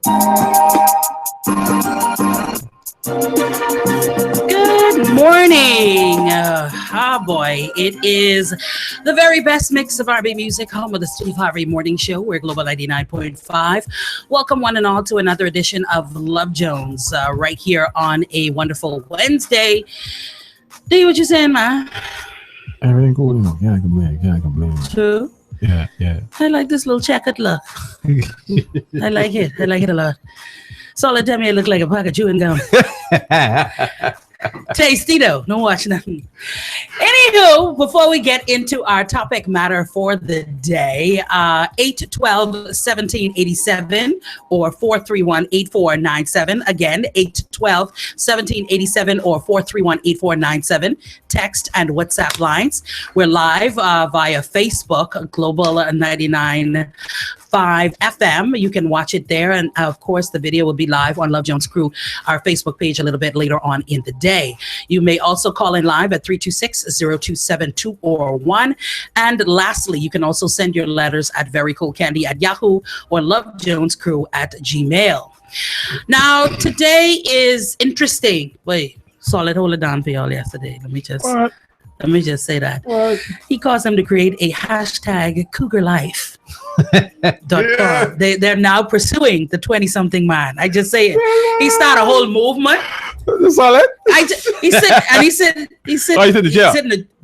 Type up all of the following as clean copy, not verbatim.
Good morning. Boy, it is the very best mix of R&B music, home of the Steve Harvey Morning Show. We're Global 99.5. Welcome one and all to another edition of Love Jones, right here on a wonderful Wednesday. D, what you saying, man? Everything cool, you know. Can't complain. True. Yeah. I like this little checkered look. I like it a lot. Solid tell me it look like a pack of chewing gum. Tasty though, don't watch nothing. Anywho, before we get into our topic matter for the day, 812-1787 or 431-8497. Again, 812-1787 or 431-8497. Text and WhatsApp lines. We're live via Facebook, Global 99.5 FM. You can watch it there. And of course, the video will be live on Love Jones Crew, our Facebook page, a little bit later on in the day. You may also call in live at 326-0272 or 1. And lastly, you can also send your letters at verycoolcandy@yahoo or lovejonescrew@gmail. Now, today is interesting. Wait, Solid, hold it down for y'all yesterday. Let me just say that. What? He caused them to create a hashtag Cougar Life. .com. They're now pursuing the 20-something man. I just say it. He started a whole movement. Solid? He said in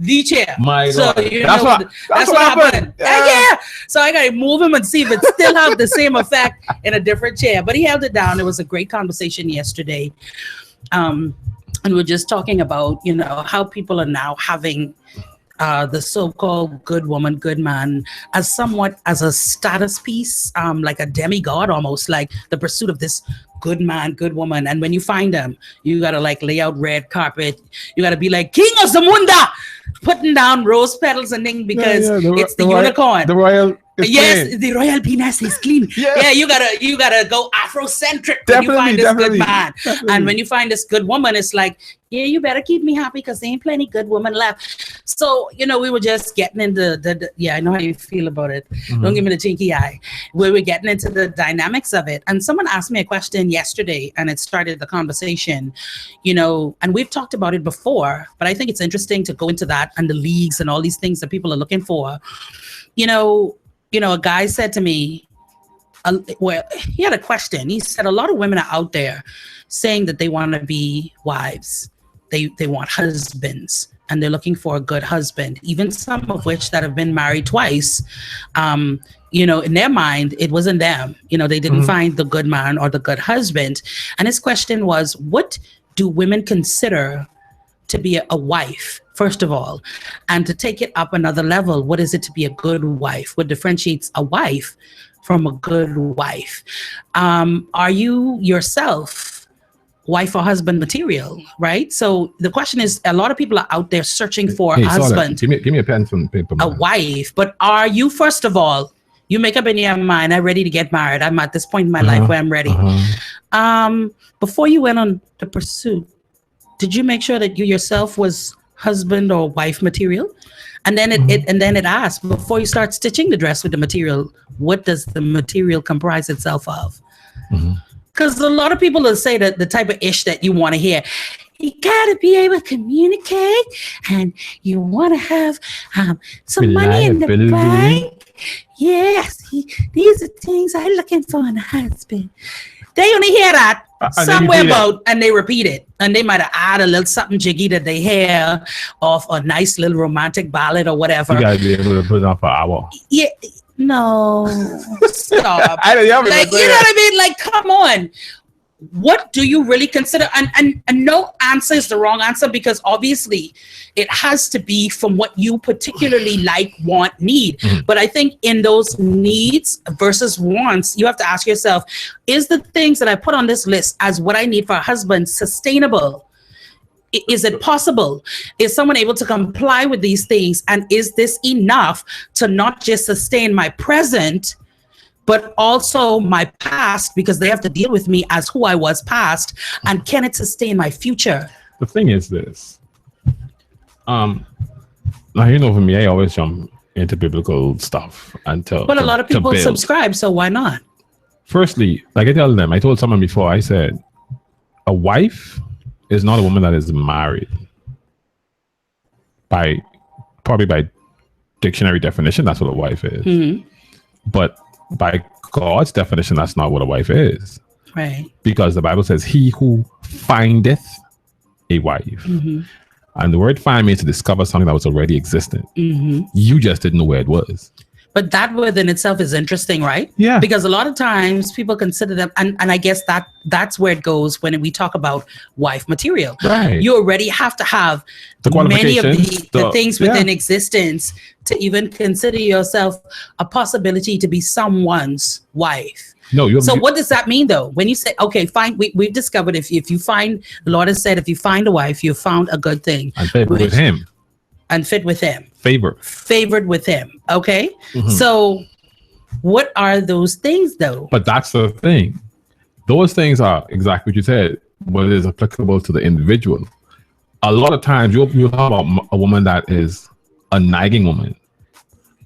the chair. My so God. you That's know what happened. Yeah. So I gotta move him and see if it still have the same effect in a different chair. But he held it down. It was a great conversation yesterday. And we're just talking about, you know, how people are now having the so-called good woman, good man as somewhat as a status piece, like a demigod, almost like the pursuit of this good man, good woman. And when you find them, you got to like lay out red carpet. You got to be like King of Zamunda, putting down rose petals and thing because it's the unicorn. The royal is clean. The royal penis is clean. Yeah, you gotta go Afrocentric when you find this good man. And when you find this good woman, it's like, yeah, you better keep me happy because there ain't plenty good women left. So, you know, we were just getting into the I know how you feel about it. Mm-hmm. Don't give me the chinky eye. We were getting into the dynamics of it. And someone asked me a question yesterday and it started the conversation, you know, and we've talked about it before, but I think it's interesting to go into that and the leagues and all these things that people are looking for. You know, a guy said to me, well, he had a question. He said, a lot of women are out there saying that they want to be wives. They want husbands and they're looking for a good husband, even some of which that have been married twice. You know, in their mind, it wasn't them. You know, they didn't find the good man or the good husband. And his question was, what do women consider to be a wife, first of all? And to take it up another level, what is it to be a good wife? What differentiates a wife from a good wife? Are you yourself wife or husband material, right? So the question is, a lot of people are out there searching for a husband. Give me a pen and paper. A wife. But are you, first of all, you make up in your mind, I'm ready to get married. I'm at this point in my life where I'm ready. Before you went on the pursuit, did you make sure that you yourself was husband or wife material? And then it asked, before you start stitching the dress with the material, what does the material comprise itself of? Because a lot of people will say that the type of ish that you want to hear, you gotta be able to communicate and you want to have some money in the bank. Yes, these are things I'm looking for in a husband. They only hear that somewhere about, and they repeat it. And they might have added a little something jiggy that they hear off a nice little romantic ballad or whatever. You gotta be able to put it on for an hour. Yeah, no, stop. You know what I mean? Like, come on. What do you really consider? And no answer is the wrong answer, because obviously it has to be from what you particularly like, want, need. But I think in those needs versus wants, you have to ask yourself, is the things that I put on this list as what I need for a husband sustainable? Is it possible? Is someone able to comply with these things? And is this enough to not just sustain my present, but also my past, because they have to deal with me as who I was past? And can it sustain my future? The thing is this. Now, you know, for me, I always jump into biblical stuff until. But a lot of people subscribe, so why not? Firstly, like I tell them, I told someone before, I said, a wife is not a woman that is married. Probably by dictionary definition, that's what a wife is. Mm-hmm. But by God's definition, that's not what a wife is. Right. Because the Bible says, he who findeth a wife. Mm-hmm. And the word find means to discover something that was already existent. Mm-hmm. You just didn't know where it was. But that within itself is interesting, right? Yeah. Because a lot of times people consider them, and I guess that's where it goes when we talk about wife material. Right. You already have to have The many of qualifications, the things within yeah. existence to even consider yourself a possibility to be someone's wife. No, So what does that mean though? When you say, okay, fine, we've discovered if you find, the Lord has said, if you find a wife, you found a good thing. And favored with him. And fit with him. Favored with him. Okay. Mm-hmm. So what are those things though? But that's the thing. Those things are exactly what you said, but it is applicable to the individual. A lot of times you'll have a woman that is a nagging woman.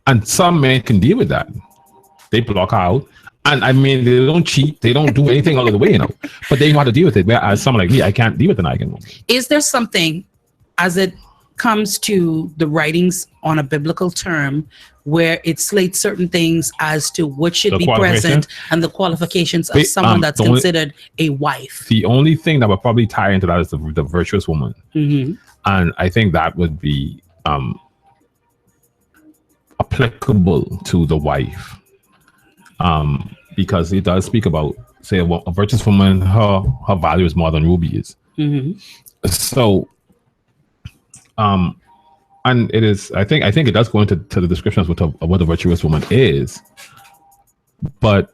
And some men can deal with that. They block out. And I mean, they don't cheat. They don't do anything out of the way, But they know how to deal with it. Whereas someone like me, I can't deal with a nagging woman. Is there something, as it comes to the writings on a biblical term, where it slates certain things as to what should be present and the qualifications of someone that's considered a wife? The only thing that would probably tie into that is the virtuous woman. Mm-hmm. And I think that would be applicable to the wife. Because it does speak about, say, a virtuous woman, her value is more than ruby is. Mm-hmm. So, and it is, I think it does go into the descriptions of what a virtuous woman is. But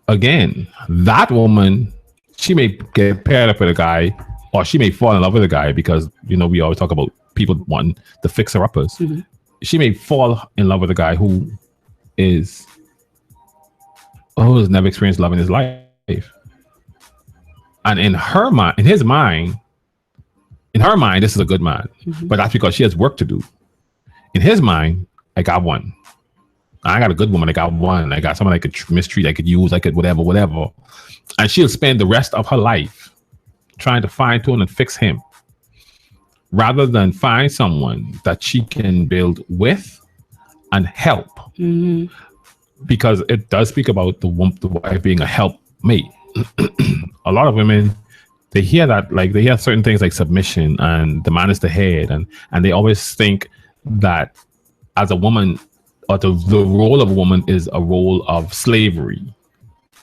again, that woman, she may get paired up with a guy, or she may fall in love with a guy because, we always talk about people wanting the fixer-uppers. Mm-hmm. She may fall in love with a guy who has never experienced love in his life. And in his mind, this is a good man. Mm-hmm. But that's because she has work to do. In his mind, I got one. I got a good woman. I got one. I got someone I could mistreat. I could use. I could whatever. And she'll spend the rest of her life trying to fine tune and fix him, rather than find someone that she can build with and help. Mm-hmm. Because it does speak about the wife being a helpmate. A lot of women, they hear that, they hear certain things like submission and the man is the head, and they always think that as a woman, or the role of a woman is a role of slavery,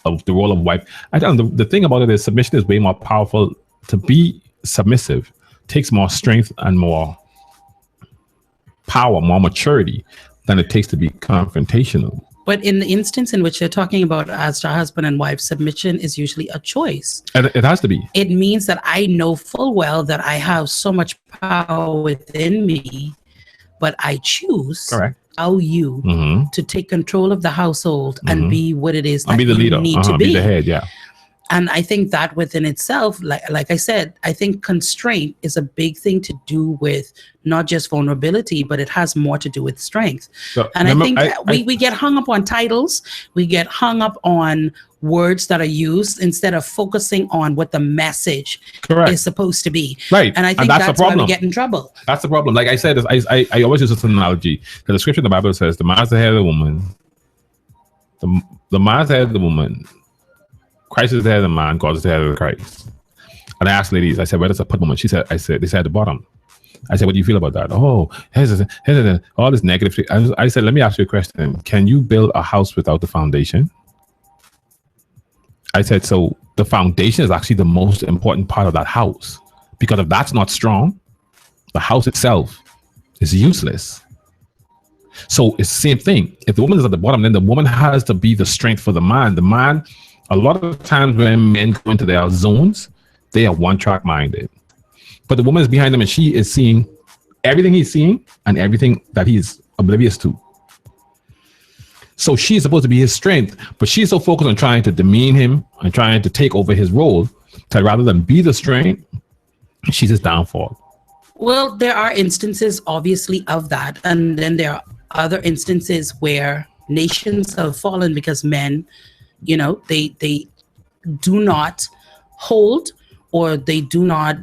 of the role of wife. I tell them the thing about it is submission is way more powerful. To be submissive takes more strength and more power, more maturity than it takes to be confrontational. But in the instance in which you're talking about as a husband and wife, submission is usually a choice. And it has to be. It means that I know full well that I have so much power within me, but I choose to take control of the household and be what it is that be the leader. You need to be. Be the head, yeah. And I think that within itself, like I said, I think constraint is a big thing to do with not just vulnerability, but it has more to do with strength. So, and I think we get hung up on titles. We get hung up on words that are used instead of focusing on what the message is supposed to be. Right. And I think that's why we get in trouble. That's the problem. Like I said, I always use this analogy. Because the scripture in the Bible says, the man is the head of the woman. The man is the head of the woman. Christ is the head of the man, God is the head of Christ. And I asked ladies, I said, where does I put woman? They said at the bottom. I said, what do you feel about that? Oh, here's all this negative. I said, let me ask you a question. Can you build a house without the foundation? I said, so the foundation is actually the most important part of that house. Because if that's not strong, the house itself is useless. So it's the same thing. If the woman is at the bottom, then the woman has to be the strength for the man. The man, a lot of times when men go into their zones, they are one-track minded. But the woman is behind them and she is seeing everything he's seeing and everything that he's oblivious to. So she's supposed to be his strength, but she's so focused on trying to demean him and trying to take over his role that rather than be the strength, she's his downfall. Well, there are instances, obviously, of that. And then there are other instances where nations have fallen because men you know, they do not hold, or they do not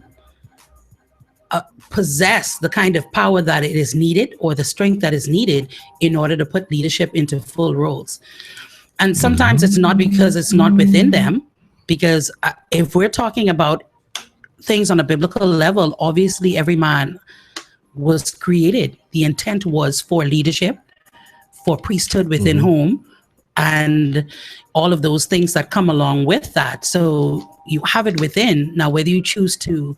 possess the kind of power that it is needed, or the strength that is needed in order to put leadership into full roles. And sometimes it's not because it's not within them, because if we're talking about things on a biblical level, obviously every man was created. The intent was for leadership, for priesthood within home, and all of those things that come along with that. So you have it within. Now, whether you choose to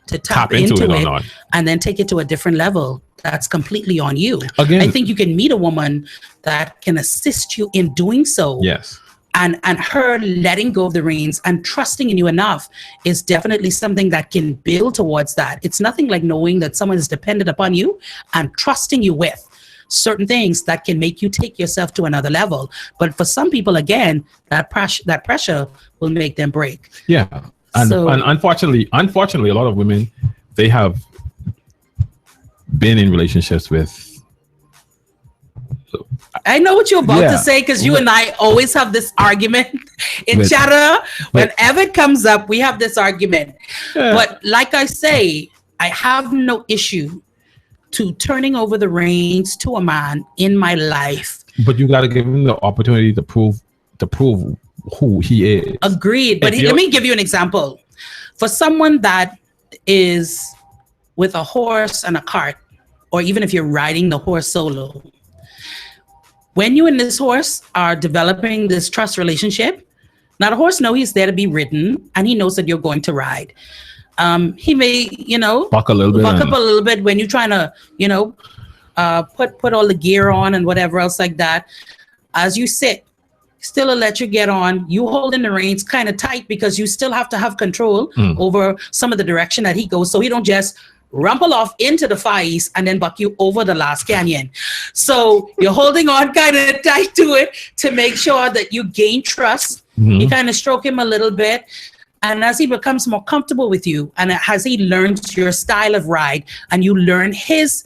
tap into it or not, and then take it to a different level, that's completely on you. Again, I think you can meet a woman that can assist you in doing so. Yes. And her letting go of the reins and trusting in you enough is definitely something that can build towards that. It's nothing like knowing that someone is dependent upon you and trusting you with certain things that can make you take yourself to another level. But for some people, again, that pressure will make them break. Yeah. And unfortunately, a lot of women, they have been in relationships with. I know what you're about to say, because you and I always have this argument in chatter. Whenever it comes up, we have this argument. Yeah. But like I say, I have no issue to turning over the reins to a man in my life. But you got to give him the opportunity to prove who he is. Agreed. But let me give you an example. For someone that is with a horse and a cart, or even if you're riding the horse solo, when you and this horse are developing this trust relationship, now the horse knows he's there to be ridden, and he knows that you're going to ride. He may, buck up a little bit when you're trying to, put all the gear on and whatever else like that. As you sit, still let you get on. You holding the reins kind of tight, because you still have to have control over some of the direction that he goes, so he don't just rumble off into the Far East and then buck you over the last canyon. So you're holding on kind of tight to it to make sure that you gain trust. You kind of stroke him a little bit. And as he becomes more comfortable with you, and as he learns your style of ride, and you learn his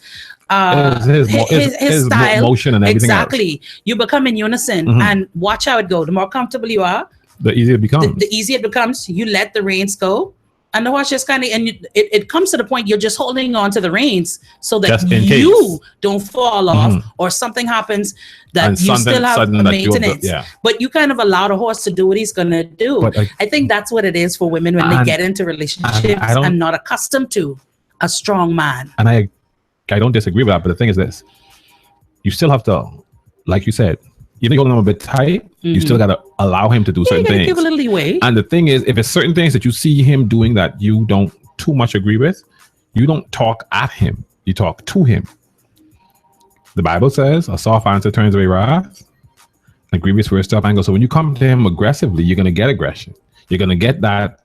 style, motion and everything exactly else. You become in unison, and watch how it goes. The more comfortable you are, the easier it becomes. The easier it becomes. You let the reins go, and the horse just kind of, and it comes to the point you're just holding on to the reins so that you don't fall off, or something happens that you still have maintenance. But you kind of allow the horse to do what he's gonna do. I think that's what it is for women when they get into relationships and not accustomed to a strong man. And I don't disagree with that, but the thing is this: you still have to, like you said, even holding him a bit tight, you still got to allow him to do certain things. Give a little leeway. And the thing is, if it's certain things that you see him doing that you don't too much agree with, you don't talk at him, you talk to him. The Bible says a soft answer turns away wrath, and a grievous word stop anger. So when you come to him aggressively, you're going to get aggression. You're going to get that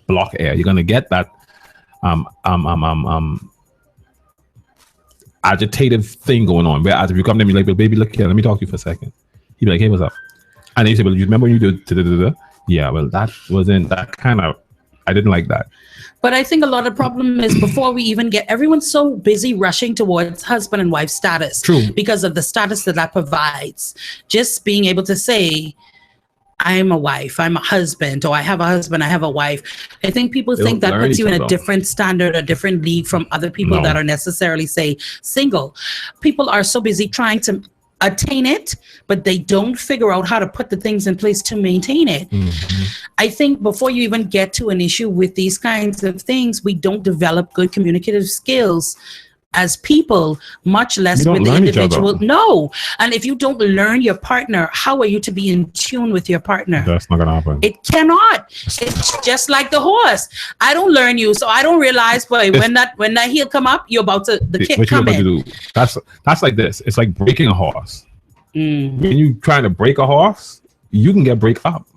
block air. You're going to get that agitative thing going on. Whereas if you come to me like, baby, look here, let me talk to you for a second. He'd be like, hey, what's up? And then you say, well, you remember when you did yeah, well, that wasn't that kind of, I didn't like that. But I think a lot of problem is before we even get, everyone's so busy rushing towards husband and wife status. True. Because of the status that provides. Just being able to say, I'm a wife, I'm a husband, or I have a husband, I have a wife. I think people think that puts you in a different standard, a different league from other people that are necessarily, say, single. People are so busy trying to attain it, but they don't figure out how to put the things in place to maintain it. I think before you even get to an issue with these kinds of things, we don't develop good communicative skills as people, much less with the individual. No. And if you don't learn your partner, how are you to be in tune with your partner? That's not going to happen. It cannot. It's just like the horse. I don't learn you, so I don't realize, boy, when that heel come up, you're about to, the kick come in. That's like this. It's like breaking a horse. When you trying to break a horse, you can get break up.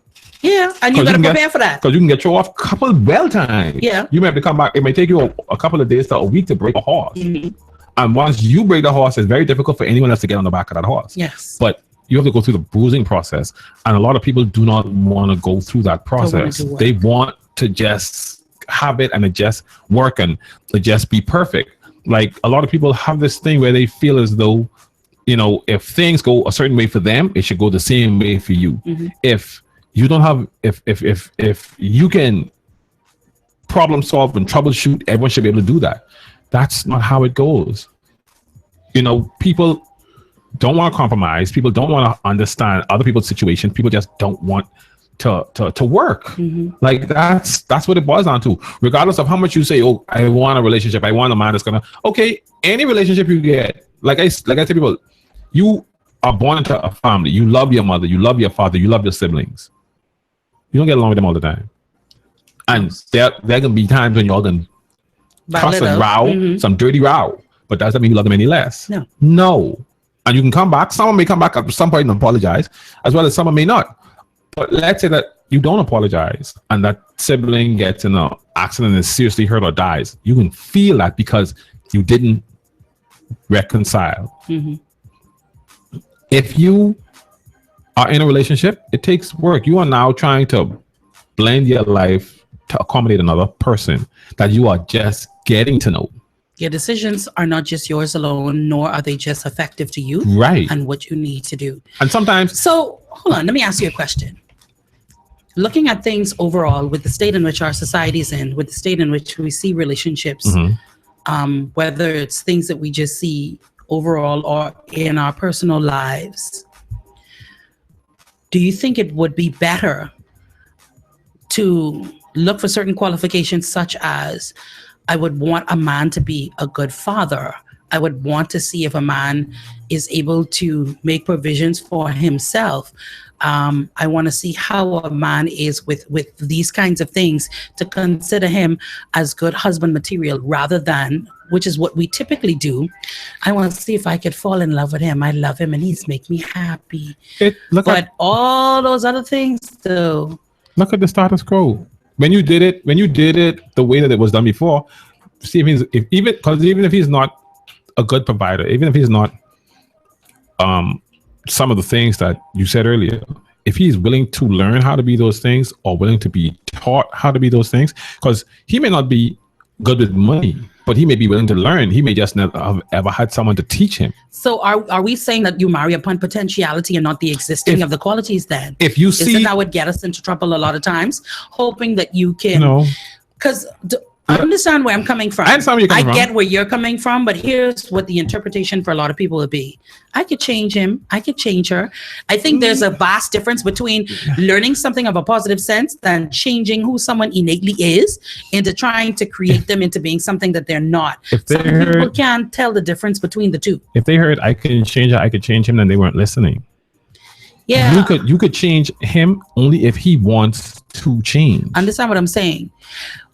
Yeah, and you got to prepare for that. Because you can get you off couple well time. Yeah. You may have to come back. It may take you a couple of days to a week to break a horse. And once you break the horse, it's very difficult for anyone else to get on the back of that horse. Yes. But you have to go through the bruising process. And a lot of people do not want to go through that process. They want to just have it and it just work and it just be perfect. Like a lot of people have this thing where they feel as though if things go a certain way for them, it should go the same way for you. If you don't have, if you can problem solve and troubleshoot, everyone should be able to do that. That's not how it goes. People don't want to compromise. People don't want to understand other people's situations. People just don't want to work. Like that's what it boils down to. Regardless of how much you say, oh, I want a relationship, I want a man that's gonna. Okay, any relationship you get, like I tell people, you are born into a family. You love your mother, you love your father, you love your siblings. You don't get along with them all the time, and there can be times when y'all can cuss and row, some dirty row, but that doesn't mean you love them any less. No. And you can come back. Someone may come back at some point and apologize, as well as someone may not. But let's say that you don't apologize and that sibling gets in an accident and is seriously hurt or dies. You can feel that because you didn't reconcile. If you are in a relationship, it takes work. You are now trying to blend your life to accommodate another person that you are just getting to know. Your decisions are not just yours alone, nor are they just effective to you. Right. And what you need to do. And sometimes. So hold on, let me ask you a question. Looking at things overall with the state in which our society is in, with the state in which we see relationships, whether it's things that we just see overall or in our personal lives, do you think it would be better to look for certain qualifications such as, I would want a man to be a good father. I would want to see if a man is able to make provisions for himself. I want to see how a man is with these kinds of things, to consider him as good husband material rather than, which is what we typically do, I want to see if I could fall in love with him. I love him and he's make me happy. But all those other things though. Look at the status quo. When you did it the way that it was done before, see even if he's not a good provider, even if he's not some of the things that you said earlier, if he's willing to learn how to be those things or willing to be taught how to be those things, because he may not be good with money, but he may be willing to learn. He may just never have ever had someone to teach him. So are we saying that you marry upon potentiality and not the existing of the qualities then? If you see... Isn't that would get us into trouble a lot of times? Hoping that you can... Because I understand where I'm coming from. I understand where you're coming from. I get where you're coming from, but here's what the interpretation for a lot of people would be. I could change him. I could change her. I think there's a vast difference between learning something of a positive sense than changing who someone innately is into trying to create them into being something that they're not. Some people can't tell the difference between the two. If they heard I can change her, I could change him, then they weren't listening. Yeah. You could change him only if he wants to change. Understand what I'm saying?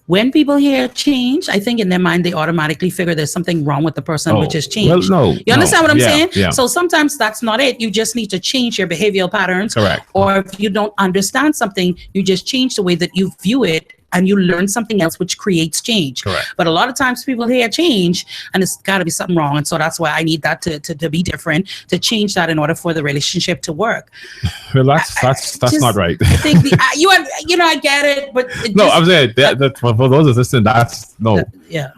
When people hear change, I think in their mind, they automatically figure there's something wrong with the person, which is change. Well, no. You understand what I'm saying? Yeah. So sometimes that's not it. You just need to change your behavioral patterns. Correct. Or if you don't understand something, you just change the way that you view it and you learn something else, which creates change. Correct. But a lot of times people hear change and it's got to be something wrong. And so that's why I need that to be different, to change that in order for the relationship to work. Well, that's not right. I think I get it, but I'm saying that for those assistants, that's no.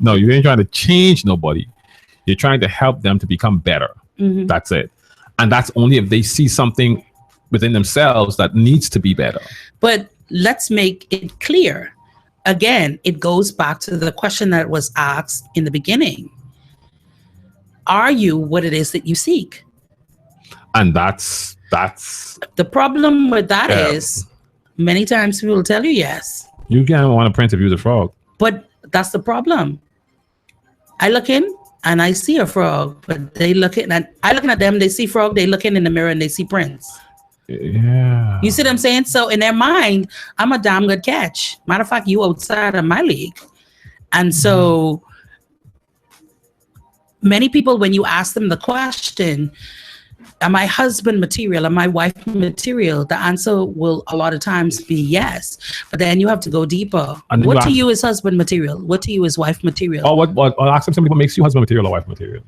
No, you ain't trying to change nobody. You're trying to help them to become better. That's it. And that's only if they see something within themselves that needs to be better. But let's make it clear. Again, it goes back to the question that was asked in the beginning. Are you what it is that you seek? And that's the problem with that is many times people will tell you yes. You can't want a prince if you're the frog. But that's the problem. I look in and I see a frog, but they looking at them, they see frog, they looking in the mirror and they see prince. Yeah. You see what I'm saying? So in their mind, I'm a damn good catch. Matter of fact, you outside of my league. And so many people, when you ask them the question, am I husband material? Am I wife material? The answer will a lot of times be yes. But then you have to go deeper. And what to you is husband material? What to you is wife material? Or what ask them, some people makes you husband material or wife material.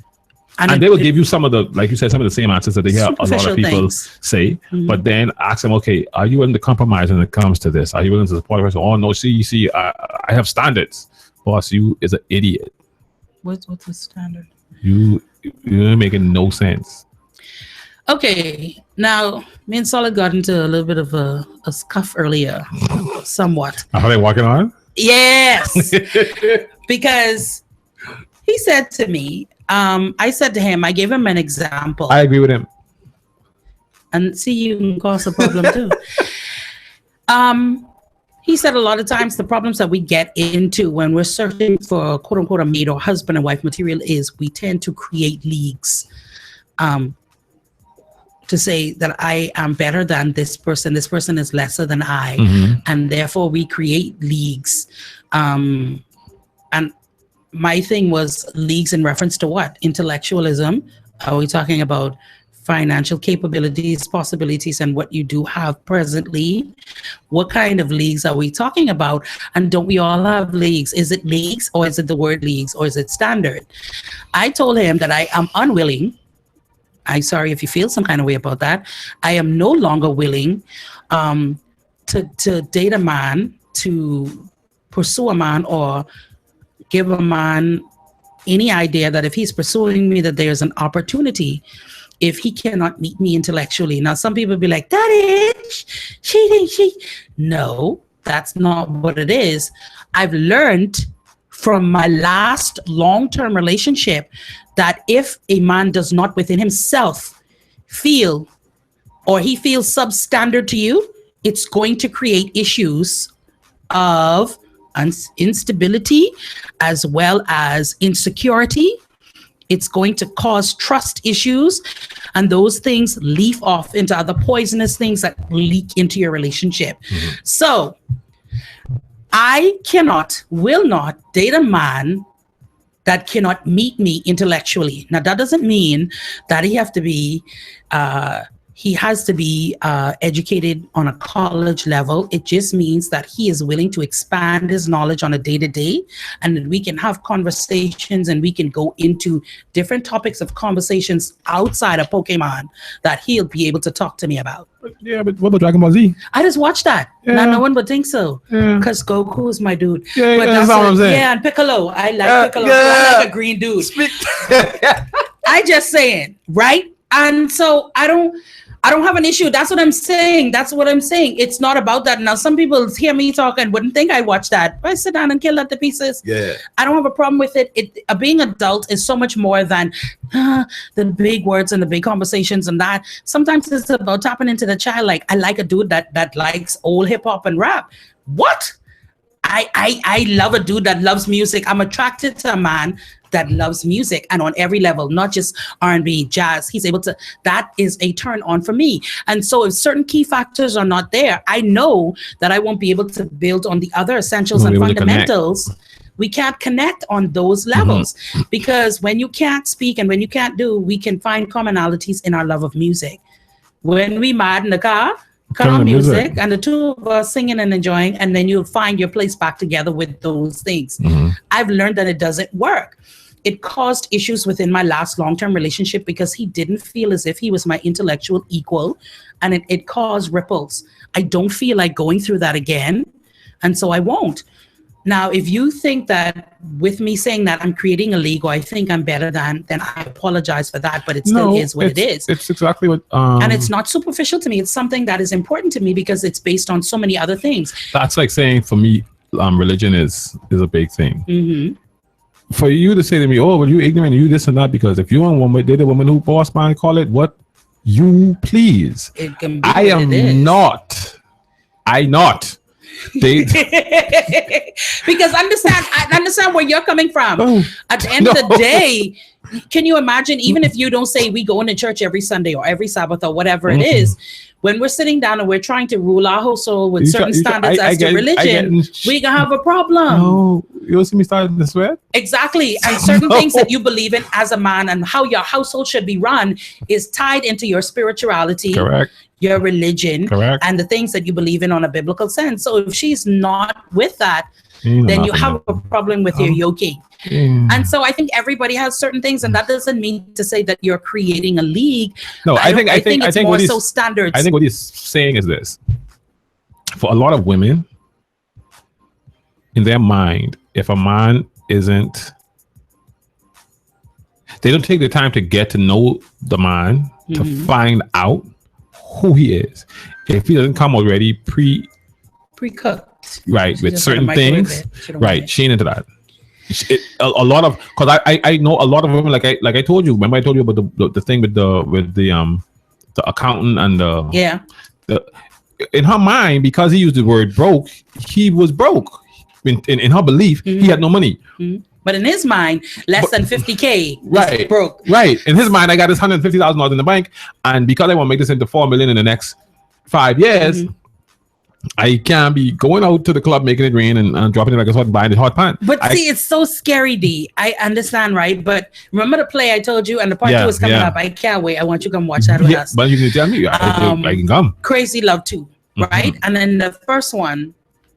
And they will give you some of the, like you said, some of the same answers that they hear a lot of people say. But then ask them, okay, are you willing to compromise when it comes to this? Are you willing to support the person? Oh, no, see, I have standards. Boss, you is an idiot. What's the standard? You're making no sense. Okay, now me and Solid got into a little bit of a scuff earlier, somewhat. Are they walking on? Yes, because he said to me, I said to him, I gave him an example. I agree with him. And see, you can cause a problem too. He said a lot of times the problems that we get into when we're searching for quote unquote a mate or husband and wife material is we tend to create leagues. To say that I am better than this person is lesser than I, and therefore we create leagues. And my thing was leagues in reference to what? Intellectualism. Are we talking about financial capabilities, possibilities, and what you do have presently? What kind of leagues are we talking about? And don't we all have leagues? Is it leagues, or is it the word leagues, or is it standard? I told him that I am unwilling. I'm sorry if you feel some kind of way about that. I am no longer willing to date a man, to pursue a man, or give a man any idea that if he's pursuing me, that there's an opportunity if he cannot meet me intellectually. Now, some people be like, that is, she. No, that's not what it is. I've learned from my last long-term relationship that if a man does not within himself feel, or he feels substandard to you, it's going to create issues of instability as well as insecurity. It's going to cause trust issues, and those things leaf off into other poisonous things that leak into your relationship. So I will not date a man that cannot meet me intellectually. Now, that doesn't mean that he has to be educated on a college level. It just means that he is willing to expand his knowledge on a day-to-day, and that we can have conversations and we can go into different topics of conversations outside of Pokemon that he'll be able to talk to me about. Yeah, but what about Dragon Ball Z? I just watched that. Yeah. Now, no one would think so. Because Goku is my dude. Yeah, but that's what I'm saying. Yeah, and Piccolo. I like Piccolo. I like a green dude. I just saying, right? And so I don't have an issue. That's what I'm saying. It's not about that. Now, some people hear me talk and wouldn't think I watch that. I sit down and kill that to pieces. Yeah. I don't have a problem with it. Being adult is so much more than the big words and the big conversations and that. Sometimes it's about tapping into the child. Like, I like a dude that likes old hip hop and rap. What? I love a dude that loves music. I'm attracted to a man that loves music, and on every level, not just R&B, jazz. He's able to, that is a turn on for me. And so if certain key factors are not there, I know that I won't be able to build on the other essentials and fundamentals. We can't connect on those levels because when you can't speak and when you can't do, we can find commonalities in our love of music. When we mad in the car, cut on music and the two of us singing and enjoying, and then you'll find your place back together with those things. I've learned that it doesn't work. It caused issues within my last long-term relationship because he didn't feel as if he was my intellectual equal, and it caused ripples. I don't feel like going through that again, and so I won't. Now, if you think that with me saying that I'm creating a league or I think I'm better than, then I apologize for that, but it still is what it is. It's exactly what... and it's not superficial to me. It's something that is important to me because it's based on so many other things. That's like saying, for me, religion is a big thing. For you to say to me, oh, well, you ignorant, you this and that, because if you're a woman, they're the woman who boss man, call it what you please. It can be I am not. They because I understand where you're coming from. At the end of the day, can you imagine, even if you don't say we go into church every Sunday or every Sabbath or whatever it is, when we're sitting down and we're trying to rule our household with certain standards as to religion, we can have a problem. No, you'll see me starting to sweat. Exactly. And certain things that you believe in as a man and how your household should be run is tied into your spirituality. Correct. Your religion. Correct. And the things that you believe in on a biblical sense. So if she's not with that, then you have a problem with your yoking. And so I think everybody has certain things, and that doesn't mean to say that you're creating a league. No, I think it's more so standards. I think what he's saying is this: for a lot of women, in their mind, if a man isn't, they don't take the time to get to know the man to find out who he is. If he doesn't come already pre-cooked, right, with certain things, right, she ain't into that. A lot of, because I know a lot of women, like I told you. Remember I told you about the thing with the accountant and the in her mind, because he used the word broke, he was broke. In her belief, he had no money. But in his mind, less than 50K, right, broke. Right. In his mind, I got this $150,000 in the bank, and because I want to make this into $4 million in the next 5 years, I can't be going out to the club making it rain and dropping it like a hot, buying the hot pan. But see, it's so scary, D. I understand, right? But remember the play I told you, and the part 2 is coming up. I can't wait. I want you to come watch that with us. But you can tell me, I can come. Crazy Love 2, right? And then the first one,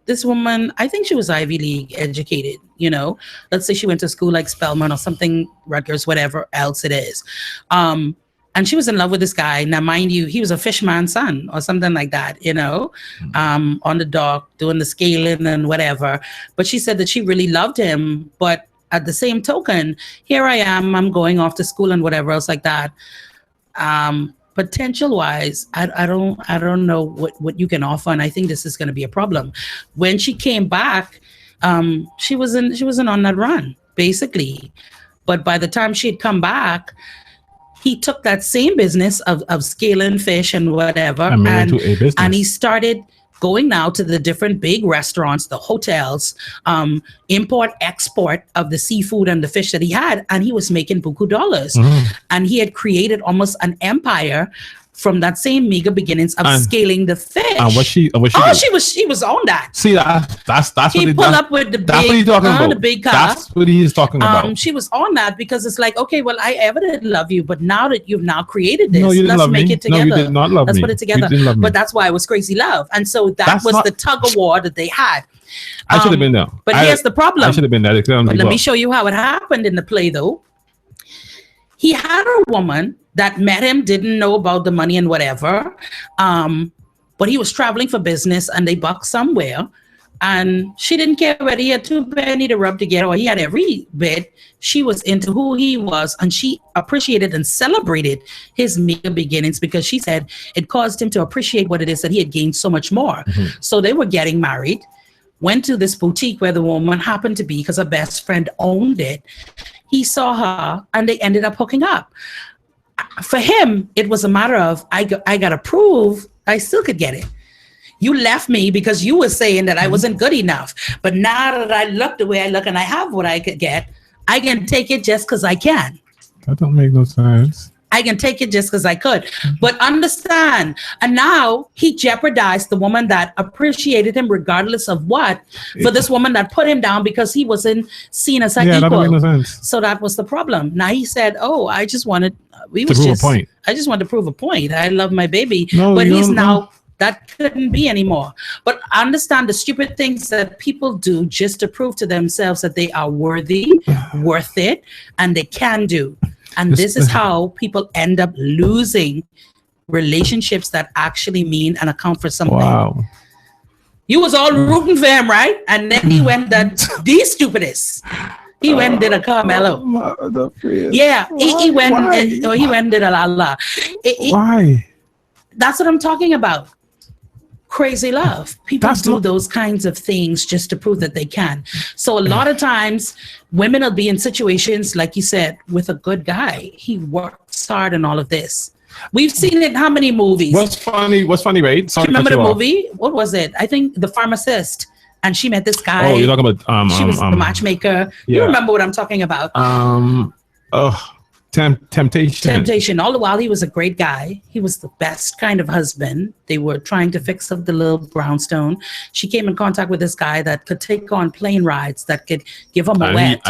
this woman, I think she was Ivy League educated, you know. Let's say she went to school like Spelman or something, Rutgers, whatever else it is. And she was in love with this guy. Now, mind you, he was a fishman's son or something like that, you know, on the dock doing the scaling and whatever. But she said that she really loved him. But at the same token, here I am, I'm going off to school and whatever else like that. Potential wise, I don't know what you can offer, and I think this is going to be a problem. When she came back, she wasn't on that run basically, but by the time she had come back, he took that same business of scaling fish and whatever, and he started going now to the different big restaurants, the hotels, import, export of the seafood and the fish that he had. And he was making buku dollars. And he had created almost an empire from that same meager beginnings of scaling the fish. And she was on that. See, that's he pulled up with the big, the big car. That's what he's talking about. She was on that because it's like, okay, well, I ever did love you, but now that you've now created this, let's make it together. No, you did not love let's me. put it together. But that's why it was Crazy Love, and so that was the tug of war that they had. I should have been there. But here's the problem. I should have been there. But let me show you how it happened in the play, though. He had a woman that met him, didn't know about the money and whatever, but he was traveling for business and they bucked somewhere, and she didn't care whether he had 2 penny to rub together or he had every bit. She was into who he was, and she appreciated and celebrated his meager beginnings because she said it caused him to appreciate what it is that he had gained so much more. So they were getting married, went to this boutique where the woman happened to be because her best friend owned it. He saw her and they ended up hooking up. For him, it was a matter of, I got to prove I still could get it. You left me because you were saying that I wasn't good enough. But now that I look the way I look and I have what I could get, I can take it just because I can. That don't make no sense. I can take it just because I could. But understand, and now he jeopardized the woman that appreciated him regardless of what, for this woman that put him down because he wasn't seen as an equal. That don't make no sense. So that was the problem. Now he said, oh, I just wanted, I just wanted to prove a point. I love my baby. But he's now, that couldn't be anymore. But understand the stupid things that people do just to prove to themselves that they are worthy, worth it, and they can do. And this is how people end up losing relationships that actually mean and account for something. Wow. You was all rooting for him, right? And then he went that the stupidest. He went and did a Carmelo. Yeah, he went and did a la la. Why? That's what I'm talking about. Crazy love. People do those kinds of things just to prove that they can. So a lot of times women will be in situations, like you said, with a good guy. He works hard and all of this. We've seen it in how many movies? What's funny, right? Sorry, remember the movie? What was it? I think The Pharmacist. And she met this guy. Oh, you're talking about she was the matchmaker. Yeah. You remember what I'm talking about? Temptation. All the while, he was a great guy. He was the best kind of husband. They were trying to fix up the little brownstone. She came in contact with this guy that could take on plane rides, that could give him a wet.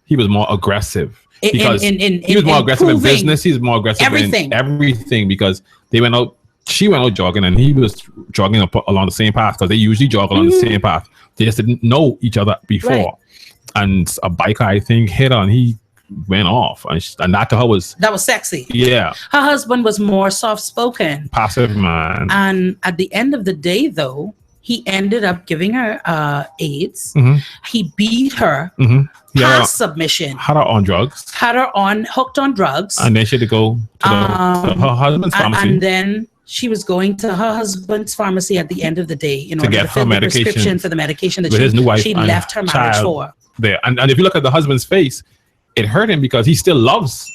He was more aggressive. Because he was more aggressive in business. He's more aggressive in everything because they went out. She went out jogging and he was jogging along the same path because they usually jog along the same path. They just didn't know each other before. Right. And a biker, I think, hit her and he went off, and that to her was sexy. Yeah, her husband was more soft-spoken, passive man. And at the end of the day, though, he ended up giving her AIDS. Mm-hmm. He beat her Mm-hmm. past submission. Had her on drugs. Had her hooked on drugs. And then she had to go to her husband's pharmacy. And then she was going to her husband's pharmacy at the end of the day in order to fill the prescription for the medication that she left her marriage for. There. And if you look at the husband's face, it hurt him because he still loves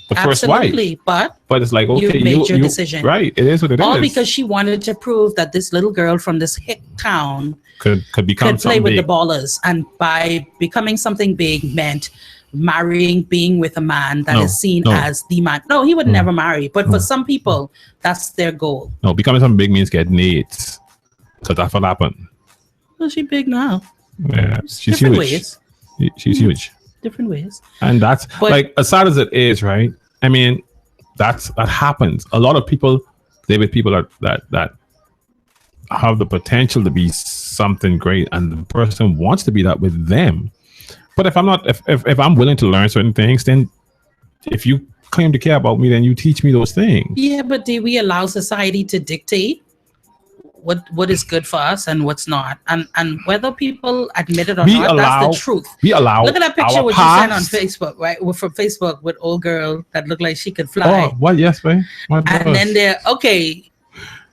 the first wife. Absolutely, but it's like, okay, you made your decision. Right, it is what it is. All because she wanted to prove that this little girl from this hick town could play with the ballers, and by becoming something big meant being with a man that is seen as the man. No, he would never marry, but for some people, that's their goal. No, becoming something big means getting AIDS, because that's what happened. Well, she's big now. Yeah, she's different huge. Ways. She's huge. Different ways. And that's like, as sad as it is, right? I mean, that happens. A lot of people live with people that have the potential to be something great, and the person wants to be that with them. But if I'm willing to learn certain things, then if you claim to care about me, then you teach me those things. Yeah, but do we allow society to dictate what is good for us and what's not, and whether people admit it or not? That's the truth. We allow. Look at that picture which you sent on Facebook, right? From Facebook with old girl that looked like she could fly. Oh, well, yes, man. And then there, okay.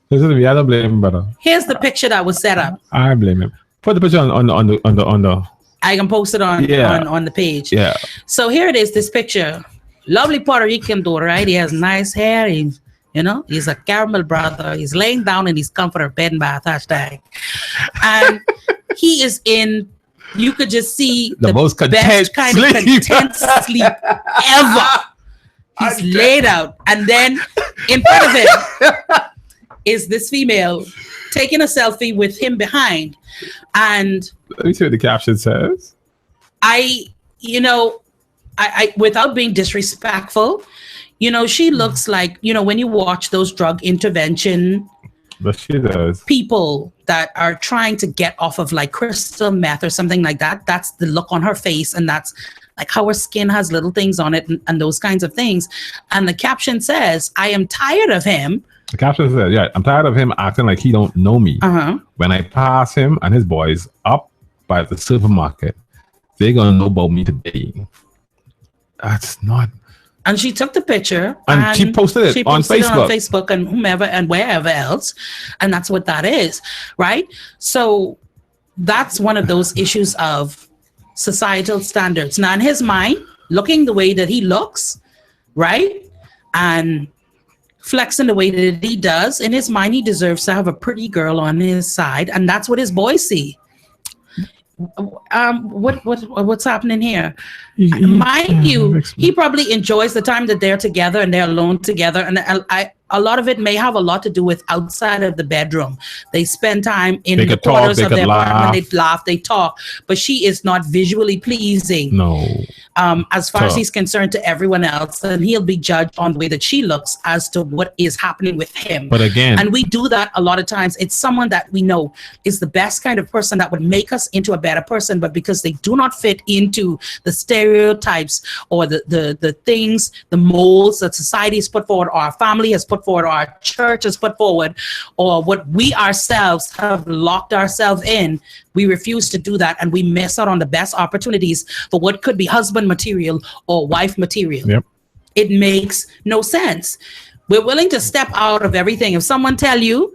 Listen to me. I don't blame him, brother. Here's the picture that was set up. I blame him. Put the picture on the. I can post it on the page. Yeah. So here it is. This picture, lovely Puerto Rican dude, right? He has nice hair. He's a caramel brother. He's laying down in his comforter bed and bath, #. And he is in, you could just see the most best kind of content sleep ever. He's laid out. And then in front of him is this female taking a selfie with him behind. And let me see what the caption says. I without being disrespectful, she looks like, when you watch those drug intervention people that are trying to get off of like crystal meth or something like that, that's the look on her face, and that's like how her skin has little things on it and those kinds of things. And the caption says, I am tired of him. The caption says, I'm tired of him acting like he don't know me. When I pass him and his boys up by the supermarket, they're going to know about me today. That's not... And she took the picture and she posted it on Facebook and whomever and wherever else. And that's what that is, right? So that's one of those issues of societal standards. Now, in his mind, looking the way that he looks, right? And flexing the way that he does, in his mind, he deserves to have a pretty girl on his side. And that's what his boys see. What's happening here? Mind you, he probably enjoys the time that they're together and they're alone together, and a lot of it may have a lot to do with outside of the bedroom. They spend time in the quarters of their apartment. They laugh, they talk, but she is not visually pleasing. No. As far as he's concerned to everyone else, and he'll be judged on the way that she looks as to what is happening with him. But again, and we do that a lot of times. It's someone that we know is the best kind of person that would make us into a better person, but because they do not fit into the stereotypes or the things, the molds that society has put forward, or our family has put forward, or our church has put forward, or what we ourselves have locked ourselves in, we refuse to do that, and we miss out on the best opportunities for what could be husband material or wife material. Yep. It makes no sense. We're willing to step out of everything. If someone tell you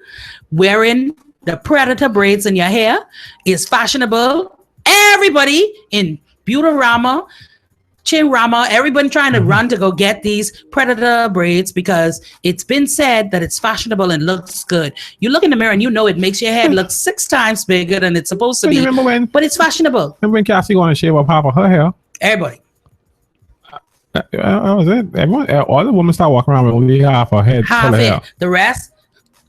wearing the predator braids in your hair is fashionable, everybody in Beautyrama, Chinrama, everyone trying to run to go get these predator braids because it's been said that it's fashionable and looks good. You look in the mirror and you know it makes your head look 6 times bigger than it's supposed to be. But it's fashionable. Remember when Cassie wanted to shave up half of her hair? Everybody. That was it. Everyone, all the women start walking around with only half her head. Half it. Hair. The rest,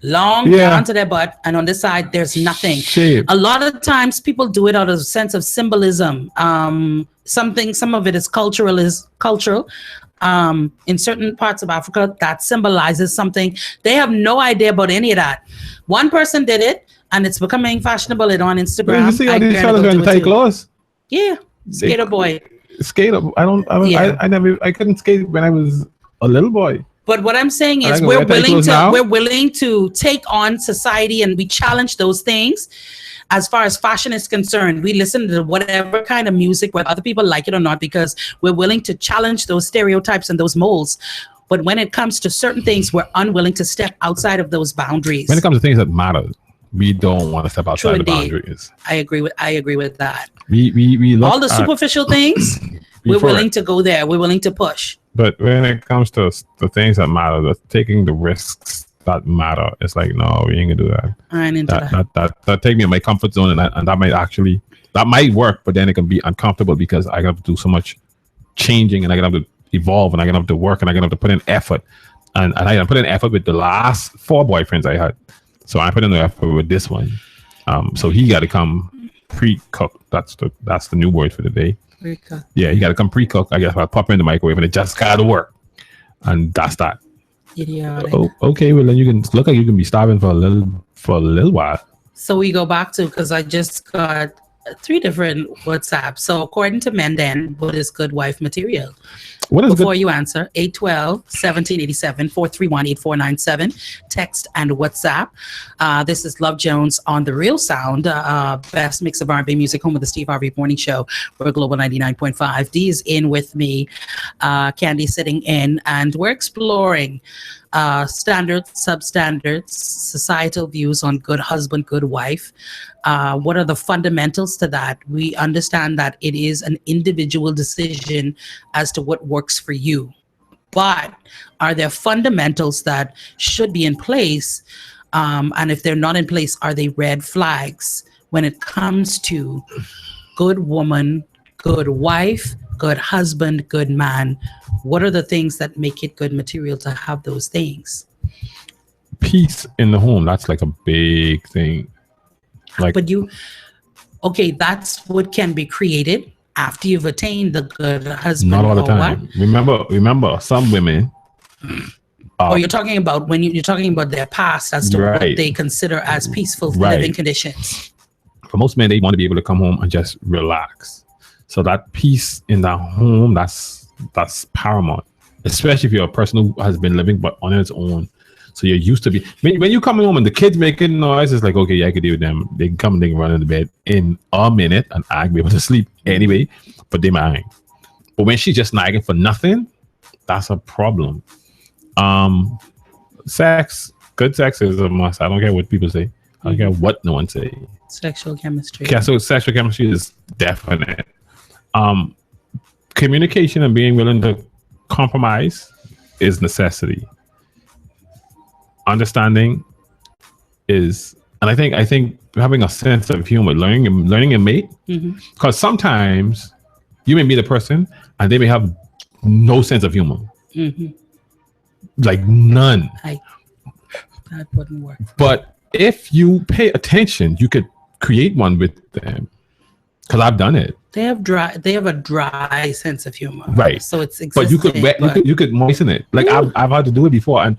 long down to their butt, and on this side, there's nothing. Shave. A lot of times people do it out of a sense of symbolism. Some of it is cultural. In certain parts of Africa, that symbolizes something. They have no idea about any of that. One person did it, and it's becoming fashionable on Instagram. You see all these fellas wearing tight clothes? Yeah, skater boy. Skater. I couldn't skate when I was a little boy. But what I'm saying is we're willing to take on society, and we challenge those things. As far as fashion is concerned, we listen to whatever kind of music, whether other people like it or not, because we're willing to challenge those stereotypes and those molds. But when it comes to certain things, we're unwilling to step outside of those boundaries. When it comes to things that matter, we don't want to step outside the boundaries. I agree with that. We look all the superficial things, we're willing to go there. We're willing to push. But when it comes to the things that matter, taking the risks that matter, it's like, no, we ain't gonna do that. I ain't into that take me in my comfort zone, and that might work, but then it can be uncomfortable because I have to do so much changing, and I have to evolve, and I have to work, and I have to put in effort, and I put in effort with the last 4 boyfriends I had, so I put in the effort with this one. So he got to come pre-cooked. That's the new word for the day. Pre-cooked. Yeah, he got to come pre-cooked. I guess I'll pop in the microwave, and it just got to work, and that's that. Idiotic. Oh, okay. Well, then you can look like you can be starving for a little while. So we go back to, because I just got 3 different WhatsApps. So according to Menden, what is good wife material? Before you answer, 812-1787, 431-8497, text and WhatsApp. This is Love Jones on The Real Sound, best mix of R&B music, home of the Steve Harvey Morning Show. We're Global 99.5. Dee is in with me, Candy sitting in, and we're exploring standards, substandards, societal views on good husband, good wife. What are the fundamentals to that? We understand that it is an individual decision as to what works for you. But are there fundamentals that should be in place? And if they're not in place, are they red flags when it comes to good woman, good wife, good husband, good man? What are the things that make it good material to have those things? Peace in the home, that's like a big thing. That's what can be created after you've attained the good husband. Not all the time. What? Remember some women. You're talking about when you're talking about their past as to what they consider as peaceful living conditions. For most men, they want to be able to come home and just relax. So that peace in that home, that's paramount. Especially if you're a person who has been living but on its own. So you're used to be when you come home and the kids making noise, it's like, okay, yeah, I can deal with them. They can come and they can run in the bed in a minute and I can be able to sleep anyway, but they mind. But when she's just nagging for nothing, that's a problem. Sex, good sex is a must. I don't care what people say. I don't care what no one say. Sexual chemistry. Yeah, so sexual chemistry is definite. Communication and being willing to compromise is necessity. Understanding is, and I think having a sense of humor, learning a mate, because sometimes you may meet a person and they may have no sense of humor, like none. That wouldn't work. But if you pay attention, you could create one with them. Because I've done it. They have a dry sense of humor, right? So it's existing, but you could moisten it. Like I've had to do it before, and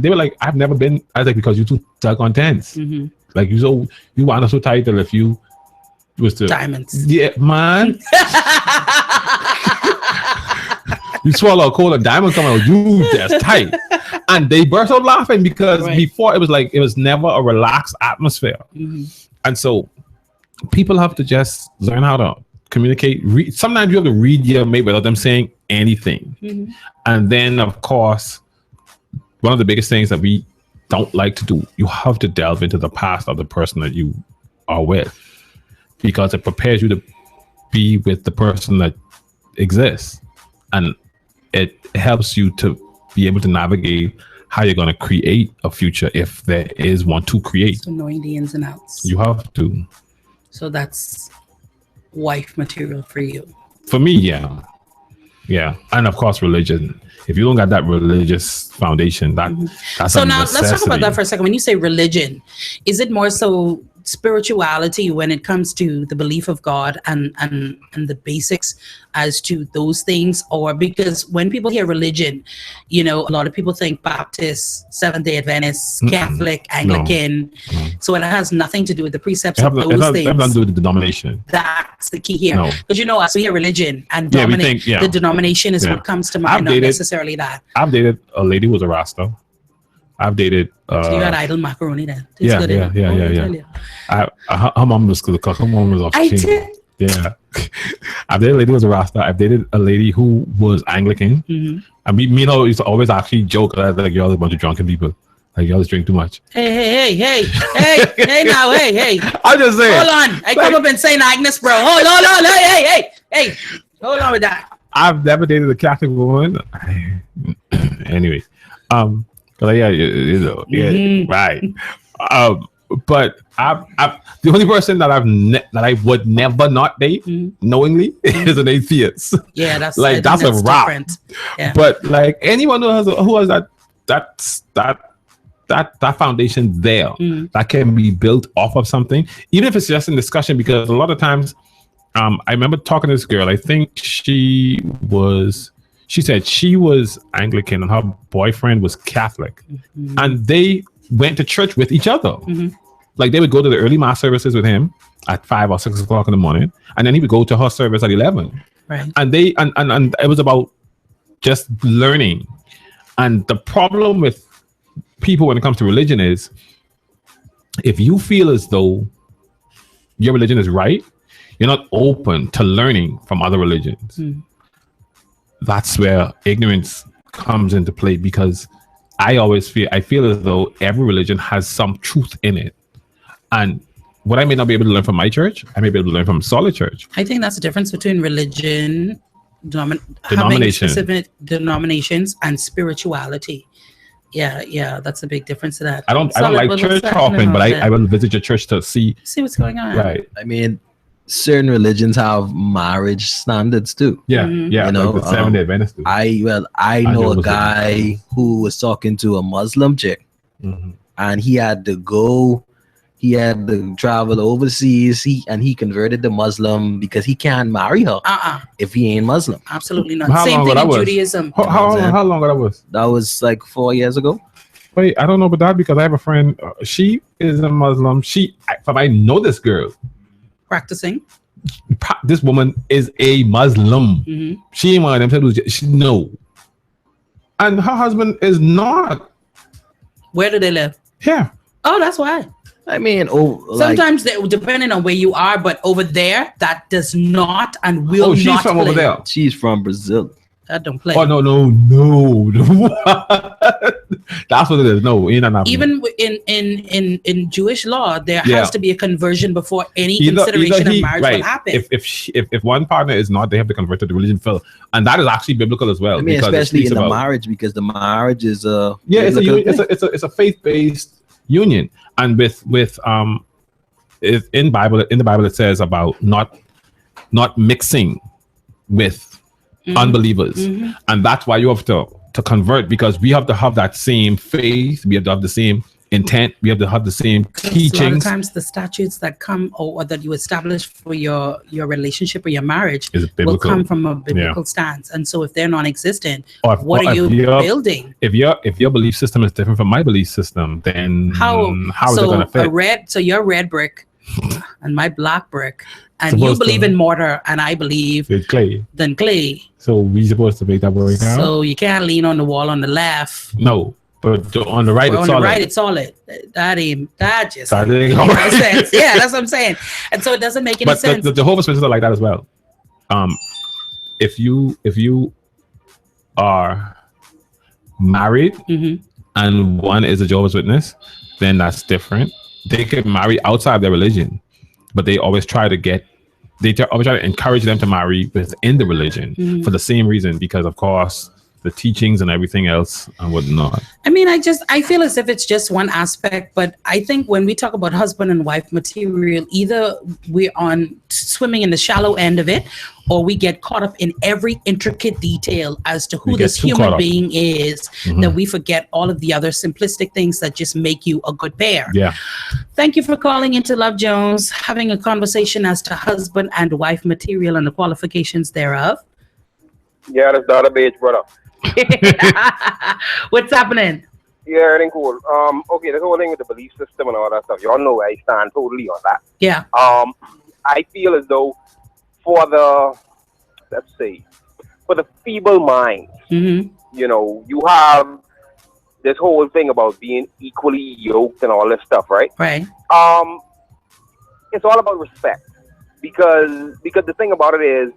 they were like, I've never been. I was like, because you too stuck on tense. Like you want us so tight that if you was to diamonds, yeah, man. You swallow a cold, a diamond come out, you just tight. And they burst out laughing because before it was never a relaxed atmosphere. And so people have to just learn how to communicate. Sometimes you have to read your mate without them saying anything. And then, of course, one of the biggest things that we don't like to do, you have to delve into the past of the person that you are with, because it prepares you to be with the person that exists. And it helps you to be able to navigate how you're going to create a future if there is one to create. So knowing the ins and outs. You have to. So that's wife material for you. For me, yeah. Yeah. And of course, religion. If you don't got that religious foundation, that's so now let's talk about that for a second. When you say religion, is it more so spirituality when it comes to the belief of God and the basics as to those things? Or because when people hear religion, you know, a lot of people think Baptist, Seventh-day Adventist, Catholic, Anglican. No. So it has nothing to do with the precepts of those things. It has nothing to do with the denomination. That's the key here. No. Because you know, as we hear religion and Yeah, the denomination is what comes to mind, not necessarily that. I've dated a lady who was a Rasta. I've dated. So you had idol macaroni then. Yeah. Her mom was good. Her mom was off. I did. Yeah. I've dated a lady who was a Rasta. I've dated a lady who was Anglican. And me and her used to always actually joke like y'all a bunch of drunken people. Like y'all just drink too much. Hey now, hey. I'm just saying. Hold on. I come up and say Agnes, bro. Hold on. Hey. Hold on with that. I've never dated a Catholic woman. Anyways, right. But the only person that I would never not date knowingly is an atheist. Yeah, that's like that's a wrap. Yeah. But like anyone who has that foundation there that can be built off of something, even if it's just in discussion, because a lot of times I remember talking to this girl. I think she said she was Anglican and her boyfriend was Catholic, and they went to church with each other. Like they would go to the early mass services with him at 5 or 6 o'clock in the morning, and then he would go to her service at 11. Right. And and it was about just learning. And the problem with people when it comes to religion is, if you feel as though your religion is right, you're not open to learning from other religions. That's where ignorance comes into play, because I feel as though every religion has some truth in it. And what I may not be able to learn from my church, I may be able to learn from solid church. I think that's the difference between religion, having specific denominations, and spirituality. Yeah, that's a big difference to that. I don't like church hopping, but I will visit your church to see what's going on. Right. I mean, certain religions have marriage standards too. Yeah. You know, like the Seventh-day Adventists do. I know a guy who was talking to a Muslim chick, and he had to travel overseas. He converted to Muslim because he can't marry her if he ain't Muslim. Absolutely not. Same thing in Judaism. How long ago that was? That was like 4 years ago. Wait, I don't know about that, because I have a friend. She is a Muslim. I know this girl. Practicing. This woman is a Muslim. She ain't one of them. No. And her husband is not. Where do they live? Yeah. Oh, that's why. I mean, sometimes depending on where you are, but over there, that does not and will not. Oh, she's from over there. She's from Brazil. That don't play. Oh no! That's what it is. No, even in Jewish law, there has to be a conversion before any consideration of marriage will happen. If one partner is not, they have to convert to the religion first, and that is actually biblical as well. I mean, especially in the marriage, because the marriage is it's a faith-based union, and with in the Bible it says about not mixing with unbelievers, and that's why you have to convert, because we have to have that same faith, we have to have the same intent, we have to have the same teachings. A lot of times the statutes that come or that you establish for your relationship or your marriage will come from a biblical stance, and so if they're non-existent, what are you building? If your belief system is different from my belief system, then how is it going to fit? So you're red brick and my black brick, and you believe in mortar and I believe in clay. Then clay. So we supposed to make that work out? So you can't lean on the wall on the left. No, but on the right, it's solid. On the right, it's solid. That just makes no sense. Yeah, that's what I'm saying. And so it doesn't make any sense. But the Jehovah's Witnesses are like that as well. If you are married and one is a Jehovah's Witness, then that's different. They can marry outside their religion, but they always try to encourage them to marry within the religion for the same reason, because of course the teachings and everything else and whatnot. I mean, I feel as if it's just one aspect, but I think when we talk about husband and wife material, either we're on swimming in the shallow end of it, or we get caught up in every intricate detail as to who this human being is, that we forget all of the other simplistic things that just make you a good pair. Yeah. Thank you for calling into Love Jones, having a conversation as to husband and wife material and the qualifications thereof. Yeah, that's not a bitch, brother. What's happening? Yeah, everything cool. Okay, this whole thing with the belief system and all that stuff, y'all know I stand totally on that. Yeah. I feel as though for the feeble mind, you know, you have this whole thing about being equally yoked and all this stuff, right? Right. It's all about respect, because the thing about it is,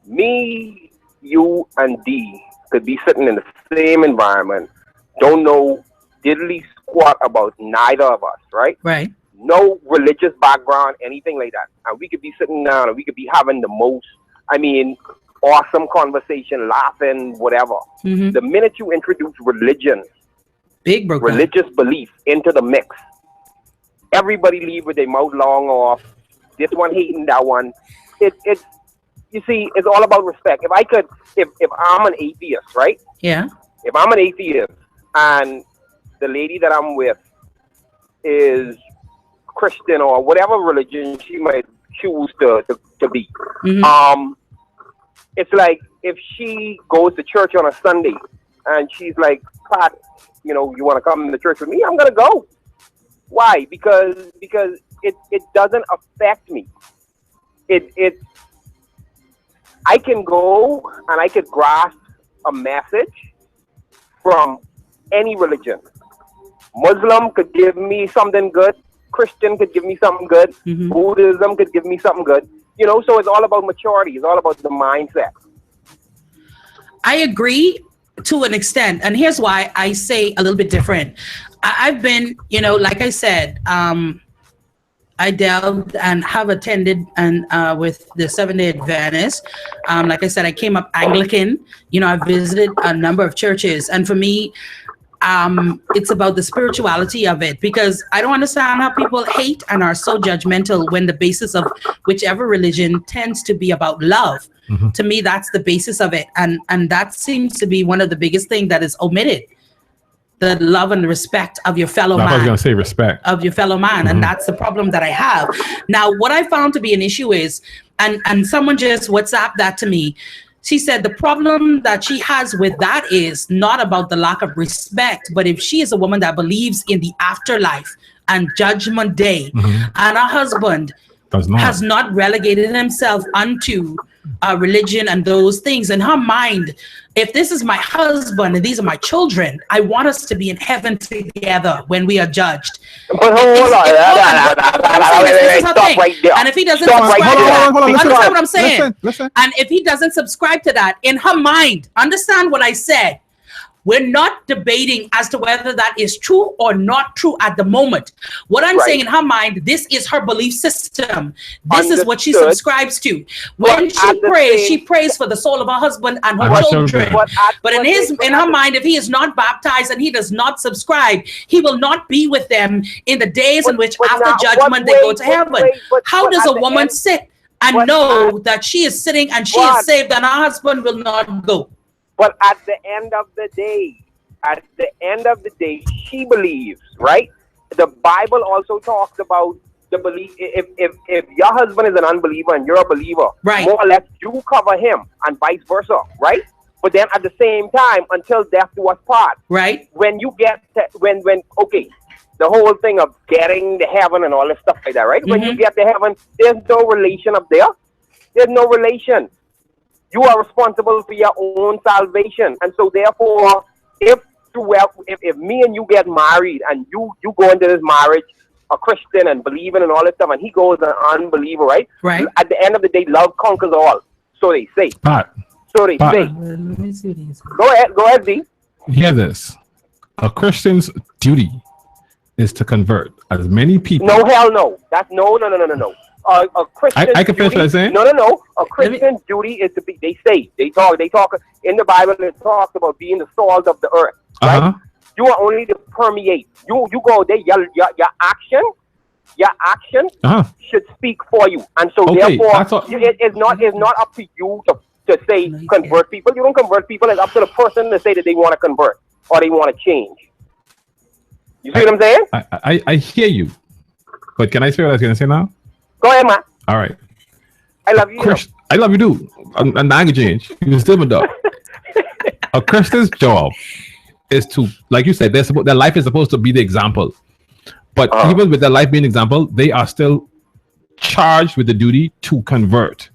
me, you, and D could be sitting in the same environment, don't know diddly squat about neither of us, right? Right. No religious background, anything like that. And we could be sitting down and we could be having the most, awesome conversation, laughing, whatever. The minute you introduce religion, religious belief into the mix, everybody leave with their mouth long off, this one hating that one. You see, it's all about respect. If I'm an atheist, right? Yeah. If I'm an atheist and the lady that I'm with is Christian or whatever religion she might choose to be, it's like if she goes to church on a Sunday and she's like, Pat, you want to come to church with me? I'm gonna go. Why? Because it doesn't affect me. I can go and I could grasp a message from any religion. Muslim could give me something good. Christian could give me something good. Buddhism could give me something good. So it's all about maturity. It's all about the mindset. I agree to an extent. And here's why I say a little bit different. I've been, like I said, I delved and have attended and with the Seventh-day Adventist. Like I said, I came up Anglican. I visited a number of churches. And for me, it's about the spirituality of it, because I don't understand how people hate and are so judgmental when the basis of whichever religion tends to be about love. To me, that's the basis of it. And that seems to be one of the biggest things that is omitted. The love and respect of your fellow man. I was going to say respect. Of your fellow man. And that's the problem that I have. Now, what I found to be an issue is, and someone just WhatsApped that to me. She said the problem that she has with that is not about the lack of respect, but if she is a woman that believes in the afterlife and judgment day, and her husband has not relegated himself unto religion and those things, in her mind, if this is my husband and these are my children, I want us to be in heaven together when we are judged. But hold on. Stop right there. And if he doesn't subscribe to that, understand what I'm saying? Listen. And if he doesn't subscribe to that, in her mind, understand what I said. We're not debating as to whether that is true or not true at the moment. What I'm saying, in her mind, this is her belief system. This is what she subscribes to. When she prays for the soul of her husband and her children. But in her mind, if he is not baptized and he does not subscribe, he will not be with them in the days in which after judgment they go to heaven. How does a woman sit and know that she is sitting and she is saved and her husband will not go? But at the end of the day, she believes, right? The Bible also talks about the belief. If your husband is an unbeliever and you're a believer, right, more or less you cover him and vice versa, right? But then at the same time, until death do us part, right? When you get to, the whole thing of getting to heaven and all this stuff like that, right? When you get to heaven, there's no relation up there. There's no relation. You are responsible for your own salvation. And so therefore, if me and you get married and you go into this marriage a Christian and believing and all this stuff, and he goes an unbeliever, right? Right. At the end of the day, love conquers all. So they say. So they say. Let me see these. Go ahead, D. Hear this. A Christian's duty is to convert as many people. No, hell no. That's no. a Christian. I can finish what I'm saying. No. A Christian duty is to be. They talk in the Bible. It talks about being the salt of the earth. Right? You are only to permeate. You go there. Your action should speak for you, and so therefore it's not up to you to say convert people. You don't convert people. It's up to the person to say that they want to convert or they want to change. You see what I'm saying? I hear you, but can I say what I was going to say now? Go ahead, man. All right. I love you. I love you too. I'm not going to change. You still my dog. A Christian's job is to, like you said, their life is supposed to be the example. But even with their life being an example, they are still charged with the duty to convert,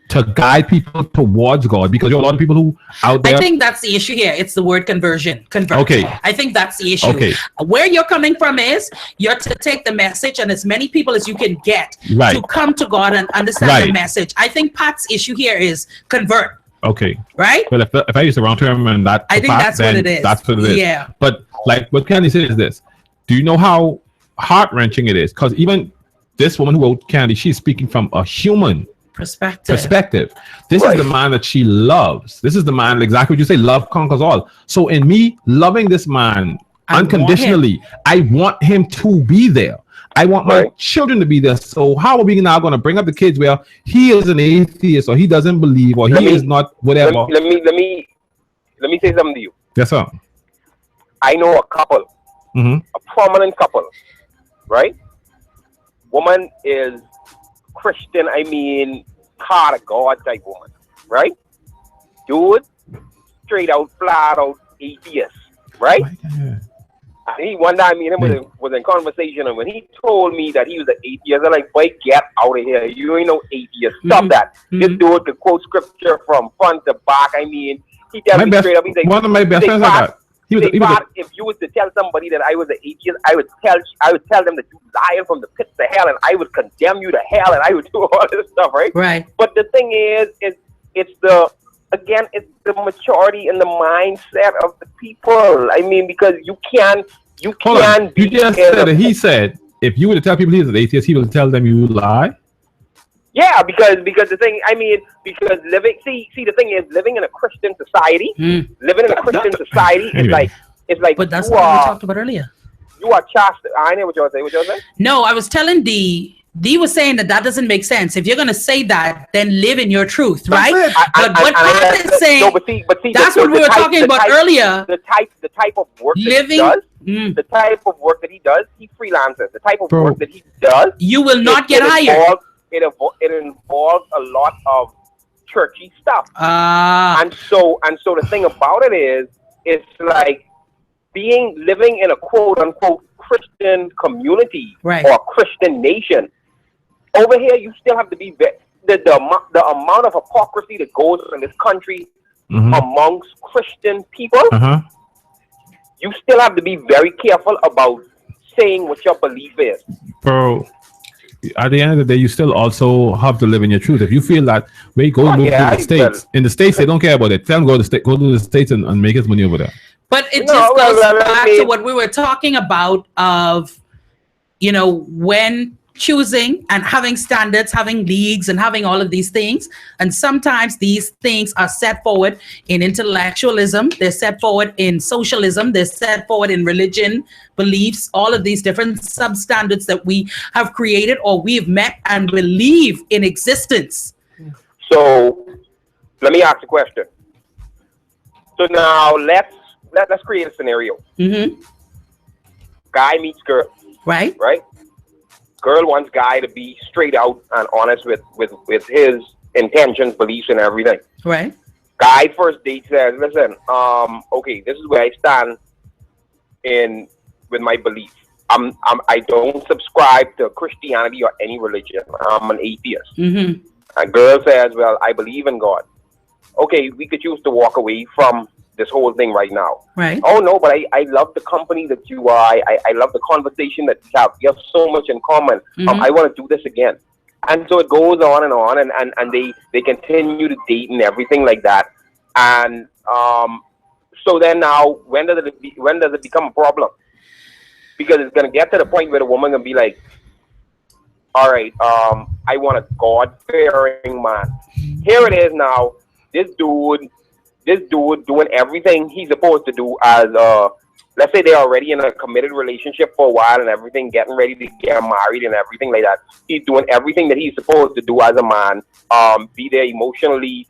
to guide people towards God, because there are a lot of people who out there. I think that's the issue here. It's the word conversion. Convert. Okay. I think that's the issue. Okay. Where you're coming from is you're to take the message and as many people as you can get to come to God and understand the message. I think Pat's issue here is convert. Okay. Right? But if I use the wrong term and that, I think that's what it is. That's what it is. Yeah. But like what Candy said is this. Do you know how heart-wrenching it is? Because even this woman who wrote Candy, she's speaking from a human perspective. This is the man that she loves. This is the man, exactly what you say, love conquers all. So in me loving this man unconditionally, I want him to be there. I want my children to be there. So how are we now going to bring up the kids where he is an atheist or he doesn't believe or he is not whatever? Let me say something to you. Yes, sir. I know a couple, a prominent couple, right? Woman is Christian, I mean, heart of God type woman, right? Dude, straight out, flat out atheist, right? And one time, me and him was in conversation, and when he told me that he was an atheist, I'm like, boy, get out of here. You ain't no atheist. Stop that. This dude could quote scripture from front to back. I mean, he tells me straight up. He's like, one of my best friends like that. If you was to tell somebody that I was an atheist, I would tell them that you lied from the pits of hell, and I would condemn you to hell, and I would do all this stuff, right? Right. But the thing is it's the maturity and the mindset of the people. I mean, because you can. You just said that he said if you were to tell people he's an atheist, he will tell them you lie. Yeah, because the thing, I mean, because living, see, the thing is, living in a Christian society, is like. But that's what we talked about earlier. You are chastised. I know what you want to say. What you want to say? No, I was telling D was saying that doesn't make sense. If you're going to say that, then live in your truth, right? But what Pat is saying, no, but see, that's what we were talking about earlier. The type of work that he does, the type of work that he does, he freelances. The type of work that he does, you will not get hired. It involves a lot of churchy stuff. And so the thing about it is, it's like living in a quote unquote Christian community or Christian nation. Over here, you still have to be the amount of hypocrisy that goes in this country amongst Christian people. You still have to be very careful about saying what your belief is. Bro, at the end of the day, you still also have to live in your truth. If you feel that, go move to the States. In the States, they don't care about it. Tell them go to the States and make his money over there. But it just goes back to what we were talking about of, when choosing and having standards, having leagues and having all of these things. And sometimes these things are set forward in intellectualism. They're set forward in socialism. They're set forward in religion, beliefs, all of these different substandards that we have created or we've met and believe in existence. So let me ask a question. So now let's create a scenario. Guy meets girl. Right? Girl wants guy to be straight out and honest with his intentions, beliefs, and everything. Right. Guy first date says, listen, okay, this is where I stand with my belief. I don't subscribe to Christianity or any religion. I'm an atheist. And girl says, well, I believe in God. Okay, we could choose to walk away from this whole thing right now. Right. Oh no, but I love the company that you are. I love the conversation that we have. You have so much in common. I want to do this again. And so it goes on and they continue to date and everything like that. And so then now when does it become a problem? Because it's gonna get to the point where the woman gonna be like, all right, I want a God-fearing man. Here it is now. This dude doing everything he's supposed to do as let's say they're already in a committed relationship for a while and everything, getting ready to get married and everything like that. He's doing everything that he's supposed to do as a man, be there emotionally,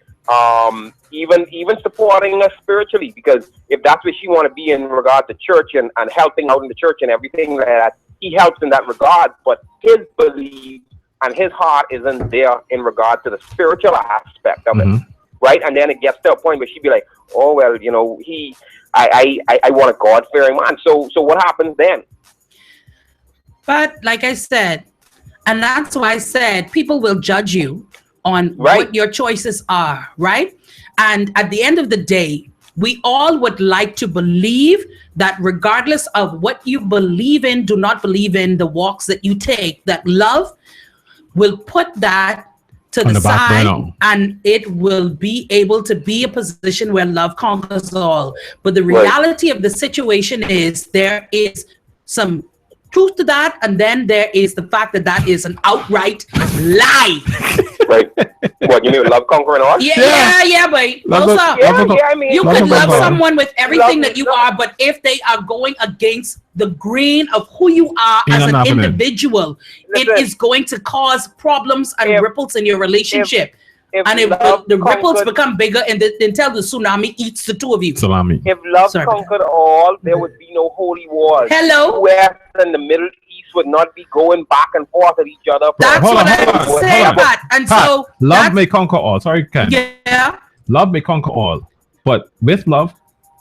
even supporting us spiritually, because if that's what she want to be in regard to church and helping out in the church and everything like that, he helps in that regard, but his belief and his heart isn't there in regard to the spiritual aspect of it. Right? And then it gets to a point where she'd be like, oh, well, you know, I want a God-fearing man. So what happens then? But like I said, and that's why I said people will judge you on what your choices are, right? And at the end of the day, we all would like to believe that regardless of what you believe in, do not believe in, the walks that you take, that love will put that to the side, and it will be able to be a position where love conquers all. But the reality of the situation is there is some truth to that, and then there is the fact that that is an outright lie. Right? What, you mean love conquering all? Yeah, but I mean, you could love someone with everything that you are, but if they are going against the grain of who you are as an individual, it is going to cause problems and ripples in your relationship. And if the ripples become bigger until the tsunami eats the two of you. If love conquered all, there would be no holy wars. Hello? West and the Middle East would not be going back and forth at each other. That's what I'm saying, Pat. And so love may conquer all. Sorry, Ken. Yeah. Love may conquer all. But with love,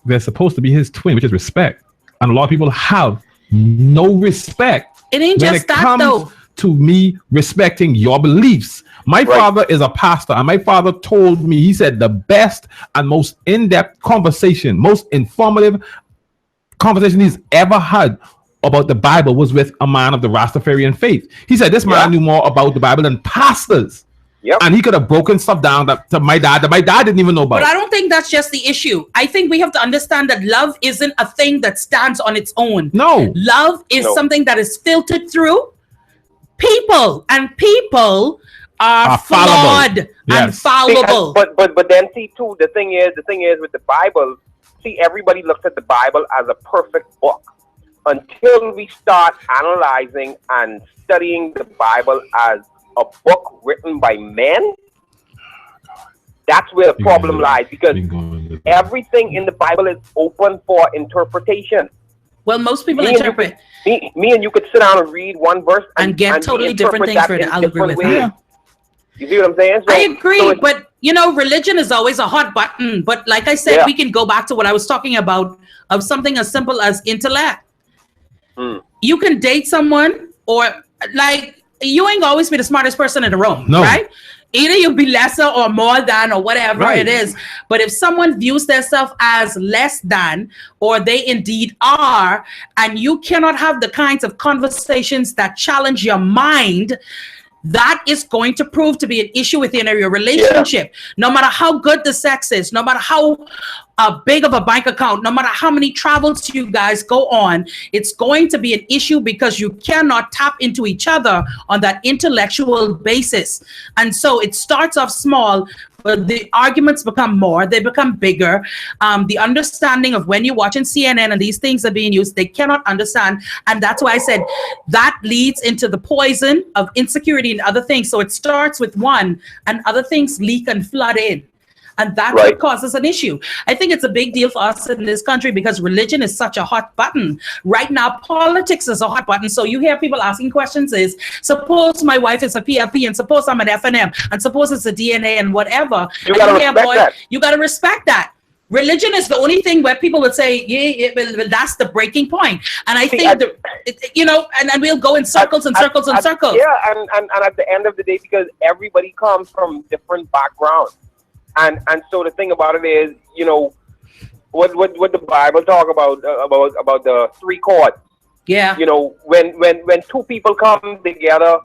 there's supposed to be his twin, which is respect. And a lot of people have no respect. It ain't just that, though. To me respecting your beliefs. My father is a pastor, and my father told me, he said the best and most in-depth conversation, most informative conversation he's ever had about the Bible was with a man of the Rastafarian faith. He said this man knew more about the Bible than pastors. And he could have broken stuff down that my dad didn't even know about. But I don't think that's just the issue. I think we have to understand that love isn't a thing that stands on its own. No. Love is something that is filtered through people, and people are flawed and fallible. But then see too, the thing is with the Bible, see, everybody looks at the Bible as a perfect book until we start analyzing and studying the Bible as a book written by men. That's where the problem lies, because everything in the Bible is open for interpretation. Well, most people interpret. Me and you could sit down and read one verse and get totally different things for it. I'll agree with that. You see what I'm saying? I agree, but you know, religion is always a hot button. But like I said, we can go back to what I was talking about, of something as simple as intellect. You can date someone, or like, you ain't always be the smartest person in the room, right? Either you'll be lesser or more than or whatever it is. But if someone views themselves as less than, or they indeed are, and you cannot have the kinds of conversations that challenge your mind, that is going to prove to be an issue within your relationship. No matter how good the sex is, no matter how big of a bank account, no matter how many travels you guys go on, it's going to be an issue because you cannot tap into each other on that intellectual basis. And so it starts off small, but the arguments become more, they become bigger. The understanding of when you're watching CNN and these things are being used, they cannot understand. And that's why I said that leads into the poison of insecurity and other things. So it starts with one and other things leak and flood in. And that's what causes an issue. I think it's a big deal for us in this country because religion is such a hot button. Right now, politics is a hot button. So you hear people asking questions is, suppose my wife is a PFP, and suppose I'm an FNM, and suppose it's a DNA and whatever. You got to respect that. You got to respect that. Religion is the only thing where people would say, well, that's the breaking point. And I think, and we'll go in circles and circles and circles. Yeah, and at the end of the day, because everybody comes from different backgrounds. And so the thing about it is, you know, what the Bible talk about the three chords. Yeah. You know, when two people come together,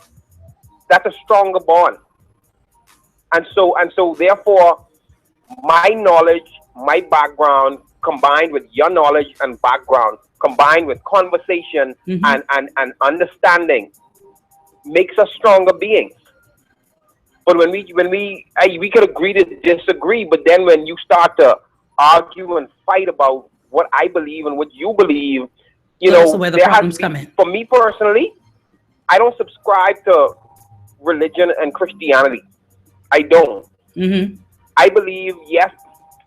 that's a stronger bond. And so therefore, my knowledge, my background, combined with your knowledge and background, combined with conversation and understanding, makes us stronger beings. But when we could agree to disagree, but then when you start to argue and fight about what I believe and what you believe, that's where the problems come in. For me personally, I don't subscribe to religion and Christianity. I don't. Mm-hmm. I believe, yes,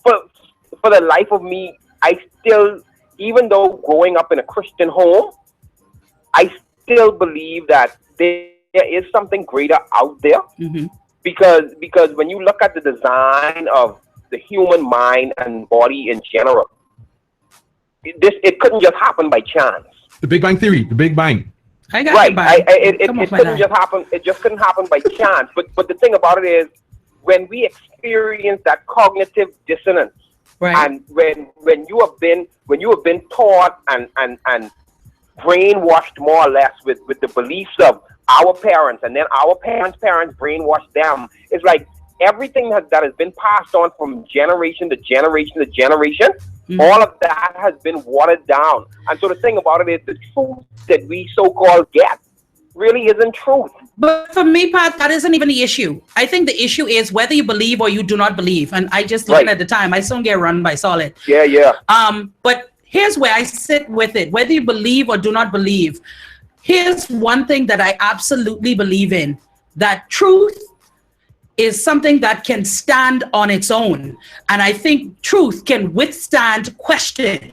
for the life of me, I still, even though growing up in a Christian home, I still believe that there is something greater out there. Mm-hmm. Because when you look at the design of the human mind and body in general, it couldn't just happen by chance. The Big Bang Theory, the Big Bang. I got right. It couldn't just happen. It just couldn't happen by chance. But the thing about it is, when we experience that cognitive dissonance, right, and when you have been taught and brainwashed more or less with the beliefs of our parents, and then our parents' brainwashed them, it's like everything that has been passed on from generation to generation to generation. Mm-hmm. All of that has been watered down. And so the thing about it is, the truth that we so-called get really isn't truth. But for me, Pat, that isn't even the issue. I think the issue is whether you believe or you do not believe. And I just looking at the time, I soon get run by Solid. Yeah. But here's where I sit with it. Whether you believe or do not believe, here's one thing that I absolutely believe in, that truth is something that can stand on its own. And I think truth can withstand question.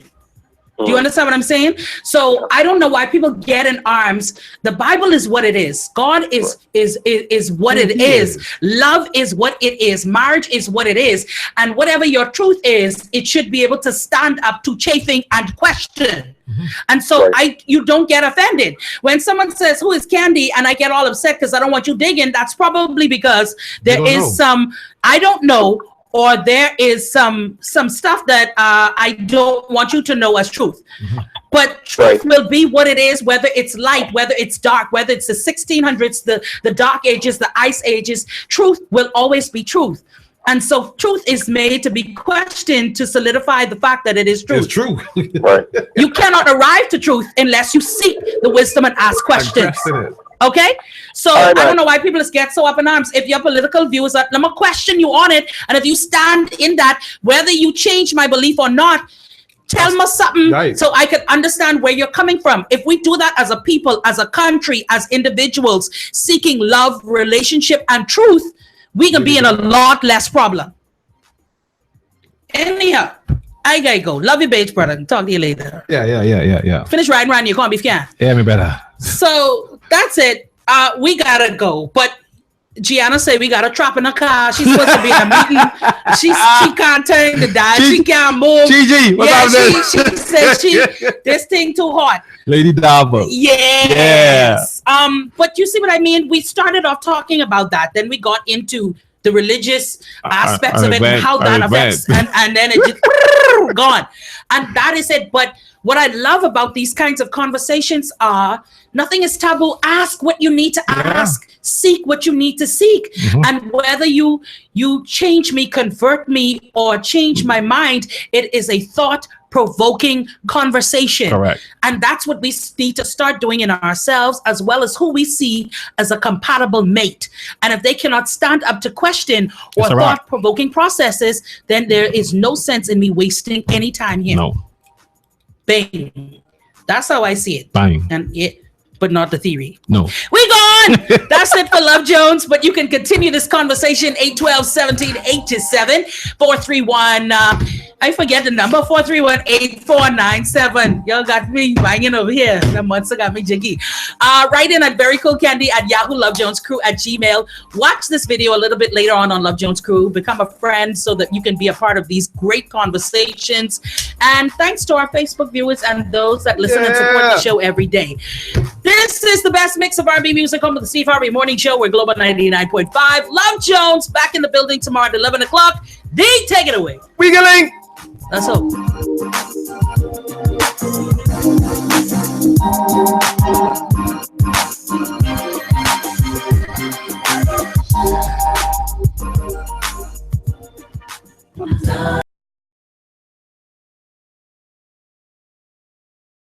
Do you understand what I'm saying? So I don't know why people get in arms. The Bible is what it is. God is what it is. Love is what it is. Marriage is what it is. And whatever your truth is, it should be able to stand up to chafing and question. Mm-hmm. And so you don't get offended. When someone says, "Who is Candy?" and I get all upset because I don't want you digging, that's probably because there is some, I don't know, or there is some stuff that I don't want you to know as truth. Mm-hmm. But truth will be what it is, whether it's light, whether it's dark, whether it's the 1600s, the dark ages, the ice ages. Truth will always be truth. And so truth is made to be questioned to solidify the fact that it is true. It's true. Right. You cannot arrive to truth unless you seek the wisdom and ask questions. Okay, so I don't know why people get so up in arms. If your political views are, I'm gonna question you on it, and if you stand in that, whether you change my belief or not, tell me something so I can understand where you're coming from. If we do that as a people, as a country, as individuals seeking love, relationship, and truth, we can be in a lot less problem. Anyhow, I gotta go. Love you, Beige brother. Talk to you later. Yeah. Finish riding around. You can't be can. Yeah, me better. So that's it. We gotta go. But Gianna said we got a trap in the car. She's supposed to be in a meeting. She can't turn the dial. She can't move. Gigi, what's up there? She said this thing too hot. Lady Dava. Yes. Yeah. But you see what I mean? We started off talking about that. Then we got into the religious aspects of it and how that affects, and then it just gone. And that is it. But what I love about these kinds of conversations are nothing is taboo. Ask what you need to ask. Seek what you need to seek. Mm-hmm. And whether you change me, convert me, or change my mind, it is a thought-provoking conversation. Correct. And that's what we need to start doing in ourselves, as well as who we see as a compatible mate. And if they cannot stand up to question or thought-provoking processes, then there is no sense in me wasting any time here. No. Bang. That's how I see it. Bang. And but not the theory. No. We gone. That's it for Love Jones. But you can continue this conversation 812-17-827 431. I forget the number 431-8497. Y'all got me banging over here. The monster got me jiggy. Write in at verycoolcandy@Yahoo Love Jones Crew @gmail. Watch this video a little bit later on Love Jones Crew. Become a friend so that you can be a part of these great conversations. And thanks to our Facebook viewers and those that listen and support the show every day. This is the best mix of R&B music home of the Steve Harvey Morning Show. We're Global 99.5. Love Jones back in the building tomorrow at 11 o'clock. D, take it away. Wiggling. Let's hope.